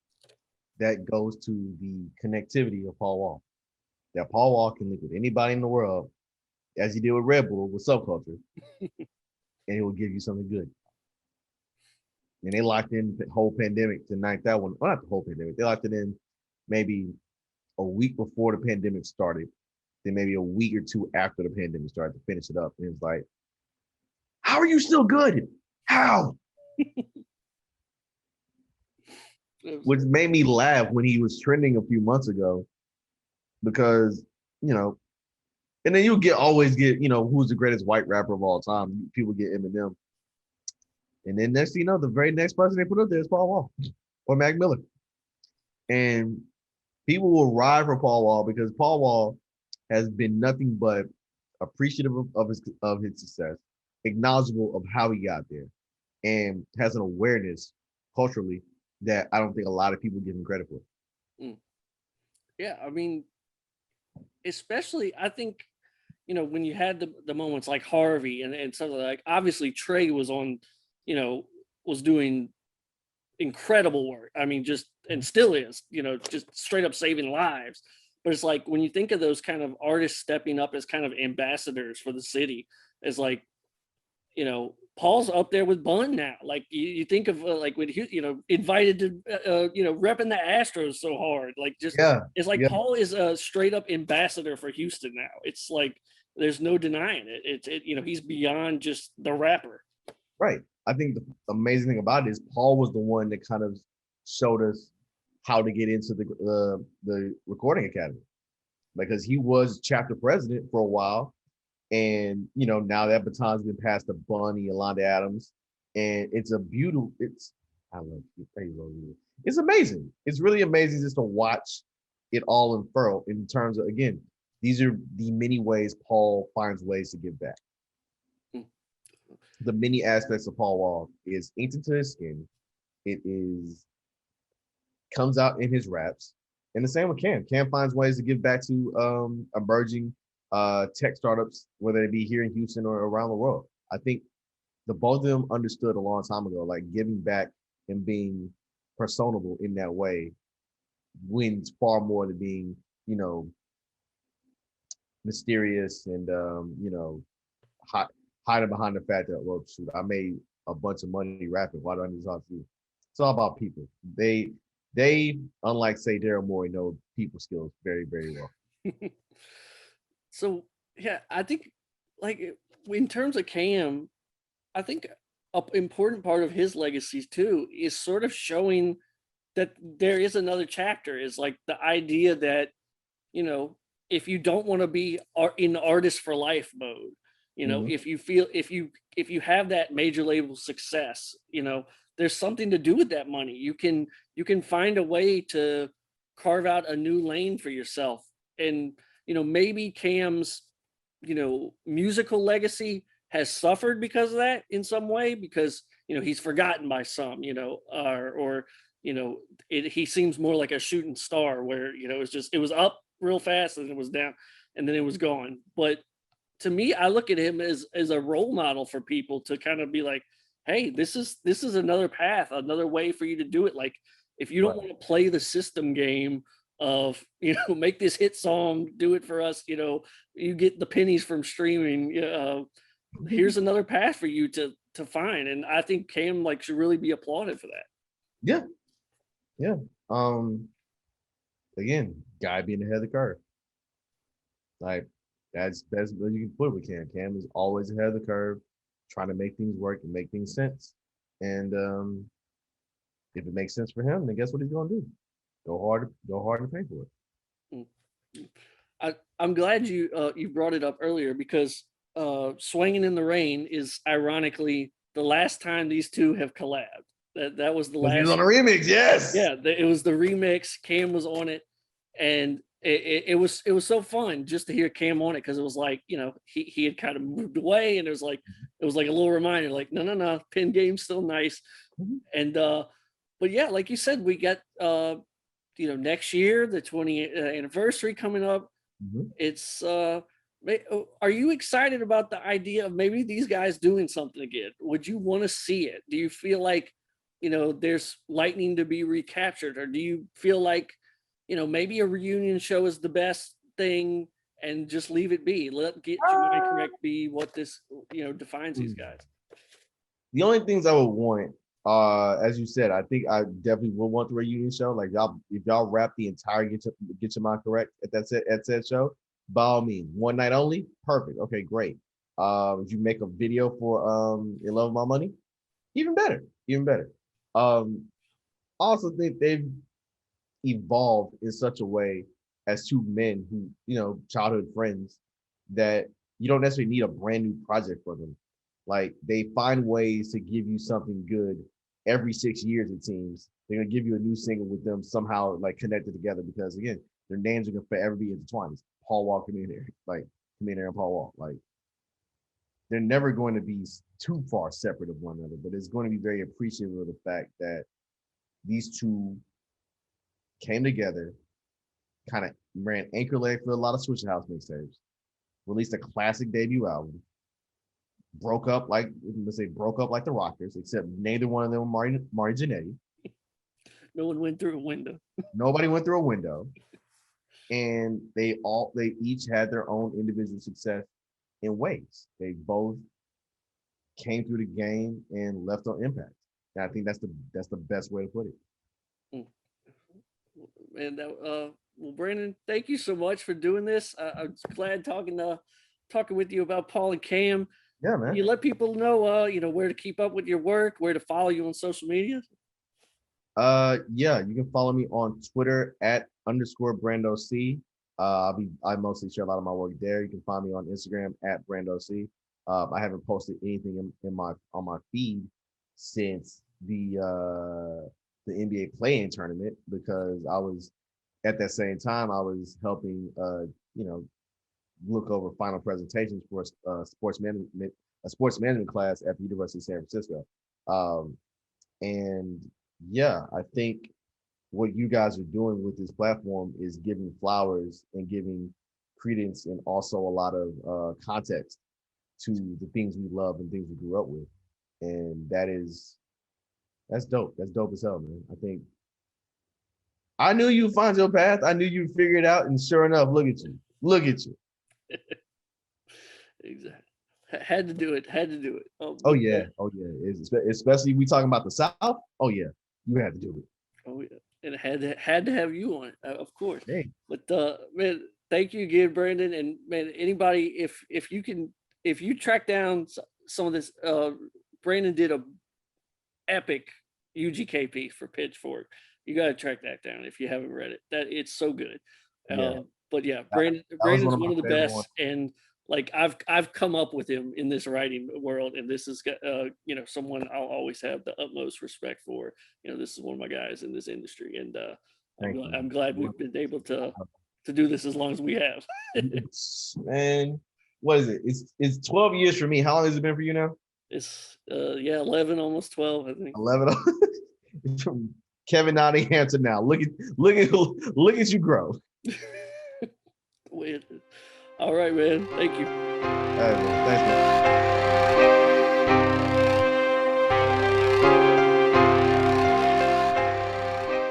that goes to the connectivity of Paul Wall. That Paul Wall can link with anybody in the world, as he did with Red Bull, with Subculture, and he will give you something good. And they locked in the whole pandemic to knock that one. Well, not the whole pandemic. They locked it in maybe a week before the pandemic started, then maybe a week or two after the pandemic started to finish it up. And it's like, how are you still good? How? Which made me laugh when he was trending a few months ago, because, and then you always get, who's the greatest white rapper of all time? People get Eminem. And then next thing you know, the very next person they put up there is Paul Wall or Mac Miller. And people will ride for Paul Wall because Paul Wall has been nothing but appreciative of his success, acknowledgeable of how he got there, and has an awareness culturally that I don't think a lot of people give him credit for. Yeah, I mean, especially I think, when you had the moments like Harvey and something like, obviously Trey was on, was doing incredible work. I mean, just, and still is, just straight up saving lives. But it's like when you think of those kind of artists stepping up as kind of ambassadors for the city, it's like, Paul's up there with Bun now. Like you think of like when invited to repping the Astros so hard. Like just it's like Paul is a straight up ambassador for Houston now. It's like there's no denying it. He's beyond just the rapper. Right. I think the amazing thing about it is Paul was the one that kind of showed us how to get into the recording academy, because he was chapter president for a while. And, now that baton's been passed to Bunny, Yolanda Adams. And it's it's amazing. It's really amazing just to watch it all unfurl in terms of, again, these are the many ways Paul finds ways to give back. The many aspects of Paul Wall is inked into his skin. It comes out in his raps. And the same with Cam. Cam finds ways to give back to emerging tech startups, whether it be here in Houston or around the world. I think the both of them understood a long time ago, like giving back and being personable in that way wins far more than being, mysterious and, hiding behind the fact that, well, shoot, I made a bunch of money rapping. Why do I need to talk to you? It's all about people. They, unlike, say, Daryl Morey, know people skills very, very well. So, yeah, I think, like, in terms of Cam, I think an important part of his legacy, too, is sort of showing that there is another chapter, is like the idea that, if you don't want to be in artist for life mode, if you have that major label success, there's something to do with that money. You can find a way to carve out a new lane for yourself. And, maybe Cam's, musical legacy has suffered because of that in some way, because, he's forgotten by some, or he seems more like a shooting star where, it was up real fast and it was down and then it was gone. But to me, I look at him as a role model for people to kind of be like, hey, this is another path, another way for you to do it. Like, if you don't want to play the system game of, make this hit song, do it for us, you get the pennies from streaming, here's another path for you to find. And I think Cam should really be applauded for that. Yeah. Again, guy being ahead of the curve. Like, that's best way you can put it with Cam. Cam is always ahead of the curve, trying to make things work and make things sense. And if it makes sense for him, then guess what he's gonna do? Go hard and pay for it. I'm glad you brought it up earlier, because Swinging in the Rain is ironically the last time these two have collabed. That was the last. He was on a remix, yes. Yeah, it was the remix. Cam was on it, and it was so fun just to hear Cam on it, because it was like, you know, he had kind of moved away, and it was like a little reminder, like, no, pin game's still nice. And but yeah, like you said, we got you know, next year, the 20th anniversary coming up. It's are you excited about the idea of maybe these guys doing something again? Would you want to see it? Do you feel like, you know, there's lightning to be recaptured, or do you feel like, you know, maybe a reunion show is the best thing and just leave it be? Let Get Your Mind Correct be what this, you know, defines these guys. The only things I would want, as you said, I think I definitely would want the reunion show. Like y'all, if y'all wrap the entire Get Your Mind Correct at said show, by all means, one night only, perfect. Okay, great. If you make a video for In Love With My Money, even better, even better. I also think they've evolved in such a way as two men who, you know, childhood friends, that you don't necessarily need a brand new project for them. Like, they find ways to give you something good every 6 years, it seems. They're gonna give you a new single with them somehow, like, connected together, because again, their names are gonna forever be intertwined. It's Paul Wall Chamillionaire, like Chamillionaire and Paul Wall. Like, they're never going to be too far separate of one another, but it's going to be very appreciative of the fact that these two came together, kind of ran anchor leg for a lot of Swishahouse mixtapes, released a classic debut album, broke up like the Rockers, except neither one of them were Marty Jannetty. No one went through a window. Nobody went through a window. And they each had their own individual success in ways. They both came through the game and left on impact. And I think that's the best way to put it. And well, Brandon, thank you so much for doing this. I'm glad talking with you about Paul and Cam. Yeah, man. You let people know, you know, where to keep up with your work, where to follow you on social media. Yeah, you can follow me on Twitter at _BrandoC. I mostly share a lot of my work there. You can find me on Instagram at BrandoC. I haven't posted anything on my feed since the NBA play-in tournament, because I was at that same time I was helping you know, look over final presentations for a sports management class at the University of San Francisco. And yeah, I think what you guys are doing with this platform is giving flowers and giving credence, and also a lot of context to the things we love and things we grew up with. And that's dope. That's dope as hell, man. I think I knew you'd find your path. I knew you'd figure it out. And sure enough, look at you. Look at you. Exactly. Had to do it. Oh yeah. Especially we talking about the South. Oh yeah. You had to do it. Oh yeah. And it had to have you on it, of course. Dang. But man, thank you again, Brandon. And man, anybody, if you track down some of this, Brandon did a epic UGK piece for Pitchfork. You got to track that down if you haven't read it. That it's so good. Yeah. But yeah, Brandon's one of the best, and like I've come up with him in this writing world, and this is you know, someone I'll always have the utmost respect for. You know, this is one of my guys in this industry, and I'm glad we've been able to do this as long as we have. Man, what is it? It's 12 years for me. How long has it been for you now? It's 11, almost 12, I think. 11. From Kevin Nottingham to now. Look at you grow. All right, man. Thank you. All right, man. Thanks, man.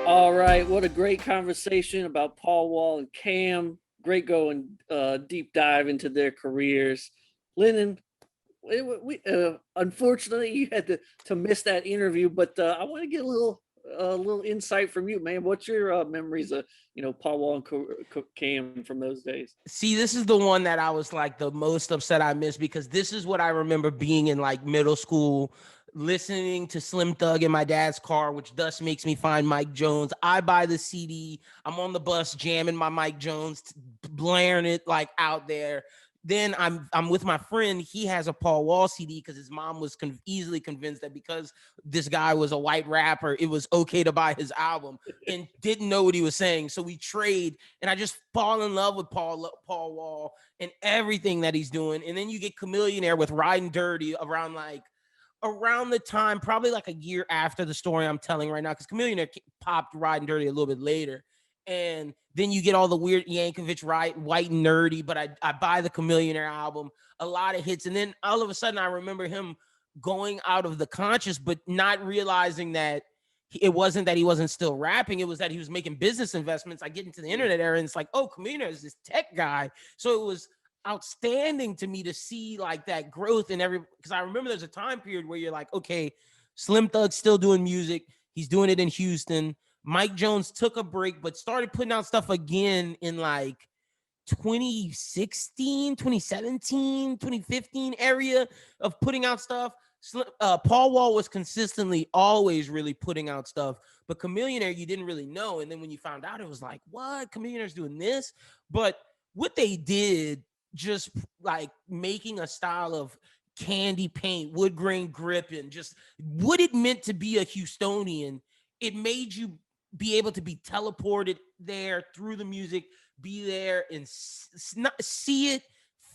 All right, what a great conversation about Paul Wall and Cam. Great going deep dive into their careers. Lynden, we unfortunately you had to miss that interview, but I want to get a little insight from you, man. What's your memories of, you know, Paul Wall and Cam from those days? See, this is the one that I was like the most upset I missed, because this is what I remember being in like middle school, listening to Slim Thug in my dad's car, which thus makes me find Mike Jones. I buy the CD. I'm on the bus jamming my Mike Jones, blaring it like out there. Then I'm with my friend. He has a Paul Wall CD because his mom was easily convinced that because this guy was a white rapper, it was okay to buy his album, and didn't know what he was saying. So we trade, and I just fall in love with Paul Wall and everything that he's doing. And then you get Chamillionaire with Riding Dirty around the time, probably like a year after the story I'm telling right now, because Chamillionaire popped Riding Dirty a little bit later. And then you get all the weird Yankovic, right, White and Nerdy, but I buy the Chamillionaire album, a lot of hits. And then all of a sudden I remember him going out of the conscious, but not realizing that it wasn't that he wasn't still rapping. It was that he was making business investments. I get into the internet era and it's like, oh, Chamillionaire is this tech guy. So it was outstanding to me to see like that growth in because I remember there's a time period where you're like, okay, Slim Thug's still doing music. He's doing it in Houston. Mike Jones took a break, but started putting out stuff again in like 2016, 2017, 2015 area of putting out stuff. Paul Wall was consistently always really putting out stuff, but Chamillionaire, you didn't really know. And then when you found out, it was like, what? Chamillionaire's doing this? But what they did, just like making a style of candy paint, wood grain grip, and just what it meant to be a Houstonian, it made you be able to be teleported there through the music, be there and see it,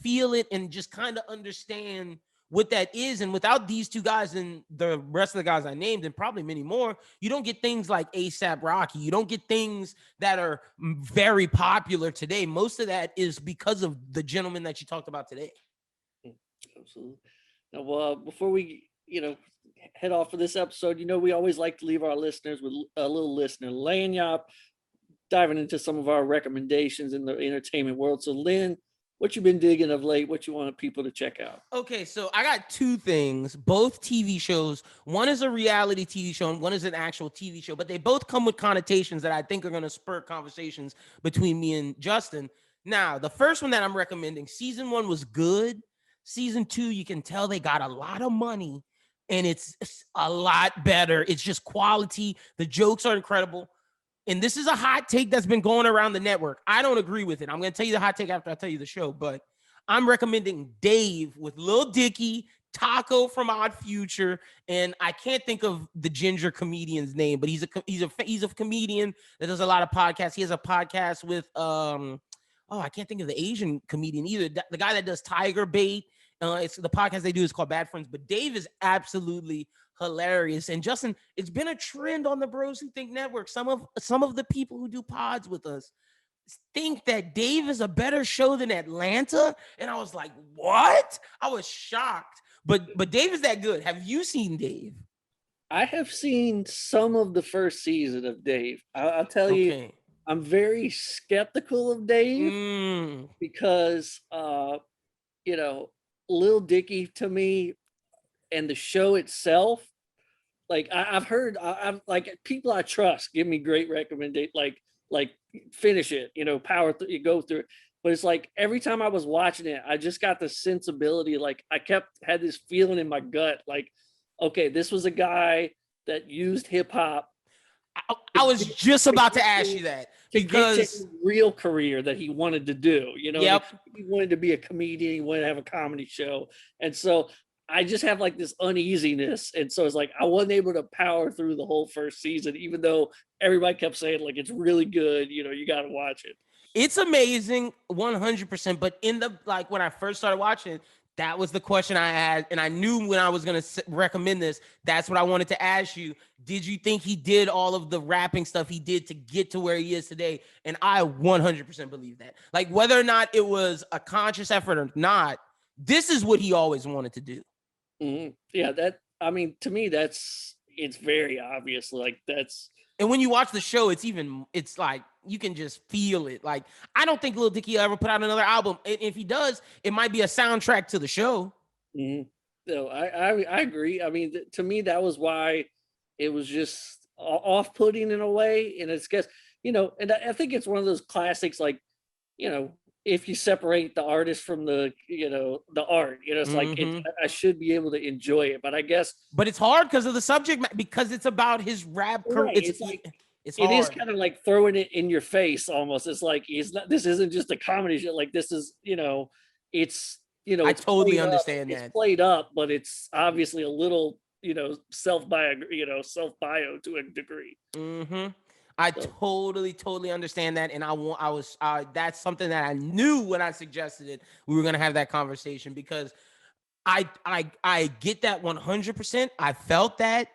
feel it, and just kind of understand what that is. And without these two guys and the rest of the guys I named, and probably many more, you don't get things like A$AP Rocky. You don't get things that are very popular today. Most of that is because of the gentleman that you talked about today. Absolutely. Now, before we, head off for this episode, we always like to leave our listeners with a little listener lagniappe, diving into some of our recommendations in the entertainment world. So, Lynn, what you been digging of late? What you want people to check out? Okay, so I got two things, both TV shows. One is a reality TV show and one is an actual TV show, but they both come with connotations that I think are going to spur conversations between me and Justin. Now, the first one that I'm recommending, season 1 was good. Season 2, you can tell they got a lot of money and it's a lot better. It's just quality. The jokes are incredible. And this is a hot take that's been going around the network. I don't agree with it. I'm going to tell you the hot take after I tell you the show, but I'm recommending Dave with Lil Dicky, Taco from Odd Future, and I can't think of the ginger comedian's name, but he's a comedian that does a lot of podcasts. He has a podcast with I can't think of the Asian comedian either. The guy that does Tiger Bait. It's the podcast they do is called Bad Friends, but Dave is absolutely hilarious. And Justin, it's been a trend on the Bros Who Think Network. Some of the people who do pods with us think that Dave is a better show than Atlanta, and I was like, what? I was shocked. But Dave is that good. Have you seen Dave? I have seen some of the first season of Dave. I'll tell you, I'm very skeptical of Dave because Lil Dicky to me and the show itself, like I've heard, I've like people I trust give me great recommendation, like finish it, power through, you go through it. But it's like every time I was watching it, I just got the sensibility, like I had this feeling in my gut, like, okay, this was a guy that used hip hop. I was just about to ask you that because real career that he wanted to do, Yep. He wanted to be a comedian, he wanted to have a comedy show. And so I just have like this uneasiness. And so it's like, I wasn't able to power through the whole first season, even though everybody kept saying like, it's really good. You got to watch it. It's amazing, 100%. But when I first started watching it, that was the question I had. And I knew when I was going to recommend this, that's what I wanted to ask you. Did you think he did all of the rapping stuff he did to get to where he is today? And I 100% believe that. Like whether or not it was a conscious effort or not, this is what he always wanted to do. Mm-hmm. Yeah, to me, it's very obvious. Like that's. And when you watch the show, it's like you can just feel it. Like I don't think Lil Dicky will ever put out another album. And if he does, it might be a soundtrack to the show. Mm-hmm. No, I agree. I mean, to me, that was why it was just off-putting in a way. And it's guess, and I think it's one of those classics, like, if you separate the artist from the art, it's like I should be able to enjoy it, but I guess. But it's hard because of the subject, because it's about his rap career. Right. It's it is kind of like throwing it in your face almost. It's like this isn't just a comedy show. Like this is, it's I it's totally played up, understand it's that. played up, but it's obviously a little self bio to a degree. Mm-hmm. I So totally understand that, and that's something that I knew when I suggested it. We were gonna have that conversation because I get that 100%. I felt that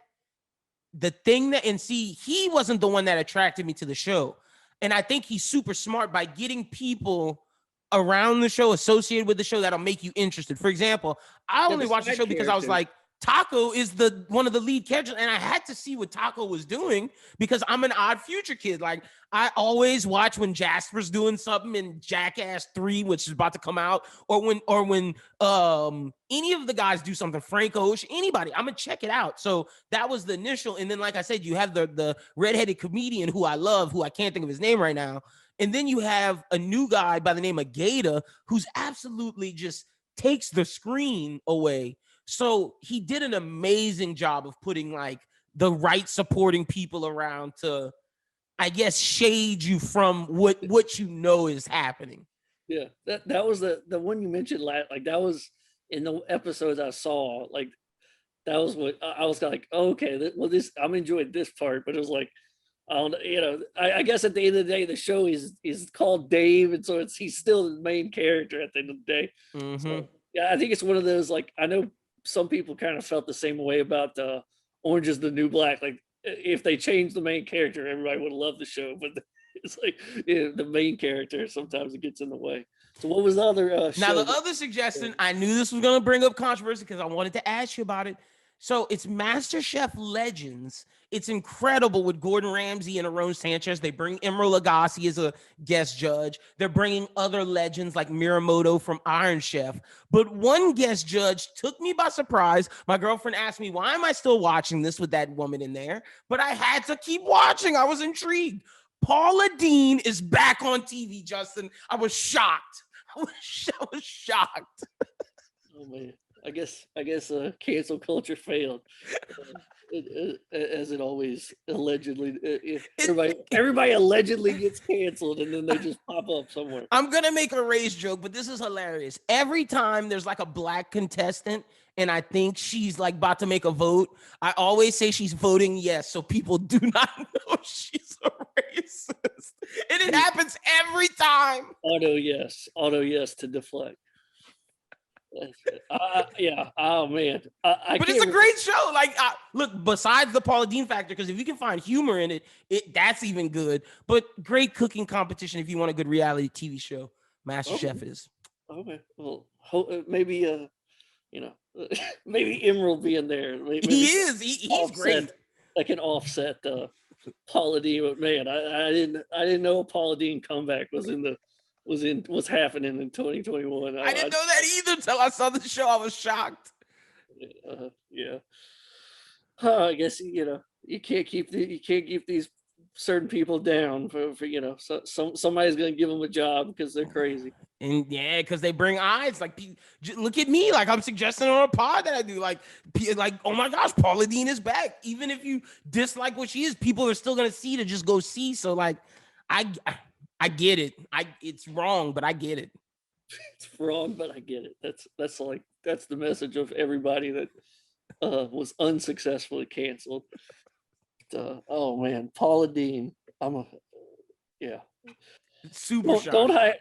the thing that, and see, he wasn't the one that attracted me to the show, and I think he's super smart by getting people around the show associated with the show that'll make you interested. For example, I yeah, only the watched the side show because I was characters. like, Taco is the one of the lead characters, and I had to see what Taco was doing because I'm an Odd Future kid. Like, I always watch when Jasper's doing something in Jackass 3, which is about to come out, or when any of the guys do something, Frank Ocean, anybody, I'm gonna check it out. So that was the initial, and then like I said, you have the redheaded comedian who I love, who I can't think of his name right now, and then you have a new guy by the name of Gata who's absolutely just takes the screen away. So he did an amazing job of putting like the right supporting people around to, I guess, shade you from what is happening. Yeah, that was the one you mentioned last. Like that was in the episodes I saw. Like that was what I was kind of like. Oh, okay, well, this I'm enjoying this part, but it was like, I don't know, I guess at the end of the day, the show is called Dave, and so he's still the main character at the end of the day. Mm-hmm. So yeah, I think it's one of those, like, I know some people kind of felt the same way about Orange is the New Black. Like if they changed the main character, everybody would have loved the show, but it's like the main character sometimes it gets in the way. So what was the other Now, show? the other suggestion, I knew this was going to bring up controversy because I wanted to ask you about it. So it's MasterChef Legends. It's incredible with Gordon Ramsay and Aaron Sanchez. They bring Emeril Lagasse as a guest judge. They're bringing other legends like Miramoto from Iron Chef. But one guest judge took me by surprise. My girlfriend asked me, why am I still watching this with that woman in there? But I had to keep watching. I was intrigued. Paula Deen is back on TV, Justin. I was shocked. I was shocked. Oh man, I guess cancel culture failed, as it always allegedly. Everybody allegedly gets canceled, and then they just pop up somewhere. I'm gonna make a race joke, but this is hilarious. Every time there's like a black contestant, and I think she's like about to make a vote, I always say she's voting yes, so people do not know she's a racist, and it happens every time. Auto yes to deflect. Yeah. Oh man, But it's a great show. Like, look, besides the Paula Deen factor, because if you can find humor in it, that's even good. But great cooking competition if you want a good reality TV show. MasterChef is. Okay, well, maybe maybe Emerald being there. Maybe He is. He's great. Like an offset. Paula Deen, but man, I didn't know a Paula Deen comeback was happening in 2021. I didn't know that either until I saw the show. I was shocked. Yeah. I guess you can't keep these certain people down for so somebody's gonna give them a job because they're crazy. And yeah, because they bring eyes. Like, look at me. Like, I'm suggesting on a pod that I do. Like, oh my gosh, Paula Deen is back. Even if you dislike what she is, people are still gonna see to just go see. So like, I get it. It's wrong, but I get it. It's wrong, but I get it. That's the message of everybody that was unsuccessfully canceled. Oh man, Paula Deen. Yeah. Super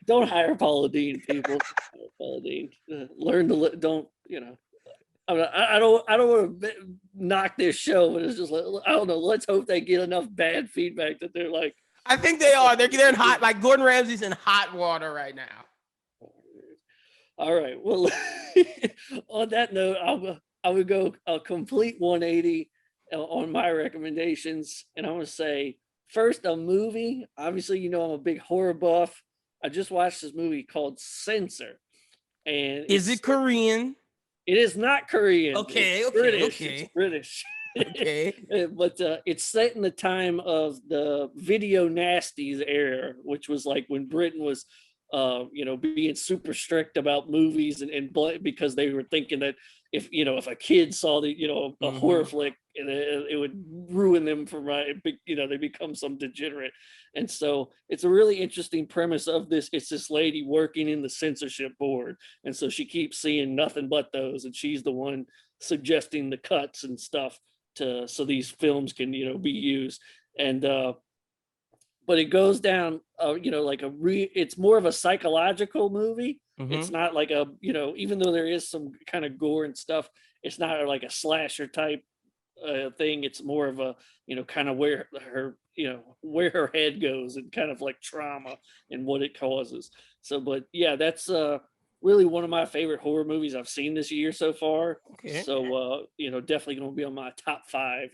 don't hire Paula Deen, people. Paula Deen. Learn to don't. I don't want to knock this show, but it's just like, I don't know. Let's hope they get enough bad feedback that they're like. I think they are. They're in hot. Like Gordon Ramsay's in hot water right now. All right. Well, on that note, I would go a complete 180 on my recommendations, and I'm going to say first a movie. Obviously, I'm a big horror buff. I just watched this movie called Censor, and is it Korean? It is not Korean. Okay. It's British. Okay. But it's set in the time of the video nasties era, which was like when Britain was being super strict about movies because they were thinking that if a kid saw a horror flick, and it would ruin them for they become some degenerate. And so it's a really interesting premise of this. It's this lady working in the censorship board, and so she keeps seeing nothing but those, and she's the one suggesting the cuts and stuff so these films can be used. And but it goes down it's more of a psychological movie. It's not like even though there is some kind of gore and stuff, it's not like a slasher type thing. It's more of a kind of where her head goes, and kind of like trauma and what it causes. So but yeah, that's really one of my favorite horror movies I've seen this year so far. Okay. So definitely going to be on my top 5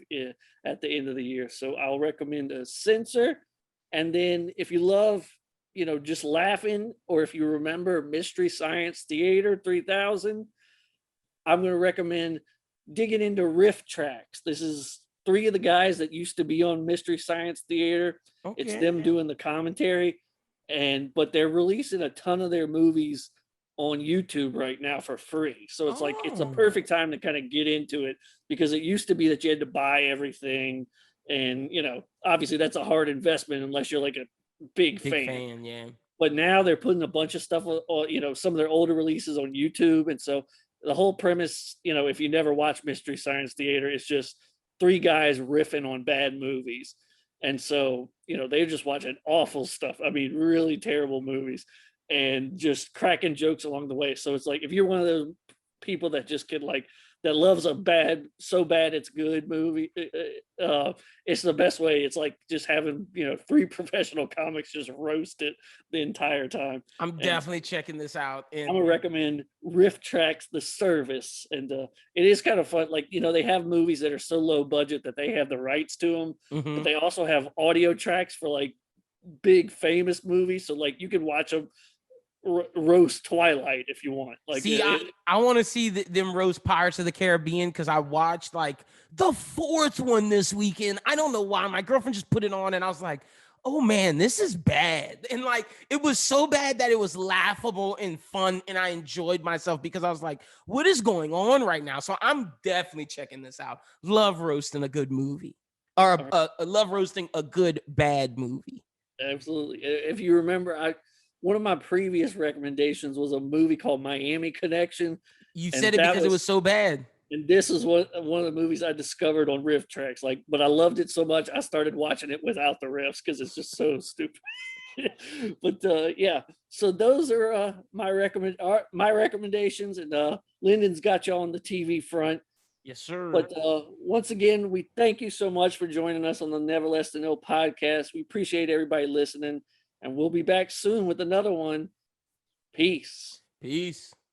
at the end of the year. So I'll recommend Censor. And then if you love just laughing, or if you remember Mystery Science Theater 3000, I'm going to recommend digging into Riff Tracks. This is 3 of the guys that used to be on Mystery Science Theater. Okay. It's them doing the commentary, but they're releasing a ton of their movies on YouTube right now for free. So it's like it's a perfect time to kind of get into it, because it used to be that you had to buy everything, and obviously that's a hard investment unless you're like a big fan. Yeah. But now they're putting a bunch of stuff on, some of their older releases on YouTube. And so the whole premise, if you never watched Mystery Science Theater, it's just 3 guys riffing on bad movies. And so, they're just watching awful stuff. I mean, really terrible movies, and just cracking jokes along the way. So it's like, if you're one of those people that just that loves a so bad it's good movie, it's the best way. It's like just having 3 professional comics just roast it the entire time. I'm definitely checking this out. And I'm gonna recommend Riff Tracks The Service, and it is kind of fun. Like they have movies that are so low budget that they have the rights to them, but they also have audio tracks for like big famous movies. So like you can watch them roast Twilight if you want. Like, see, I want to see them roast Pirates of the Caribbean, because I watched like the 4th one this weekend. I don't know why. My girlfriend just put it on, and I was like, oh man, this is bad. And like, it was so bad that it was laughable and fun, and I enjoyed myself, because I was like, what is going on right now? So I'm definitely checking this out. Love roasting a good movie, or love roasting a good bad movie. Absolutely. If you remember, one of my previous recommendations was a movie called Miami Connection. You said it because it was so bad. And this is one of the movies I discovered on Riff Tracks. but I loved it so much, I started watching it without the riffs because it's just so stupid. But yeah, so those are my recommendations, and Lyndon's got you on the TV front. Yes, sir. But once again, we thank you so much for joining us on the Never Less Than Ill podcast. We appreciate everybody listening, and we'll be back soon with another one. Peace. Peace.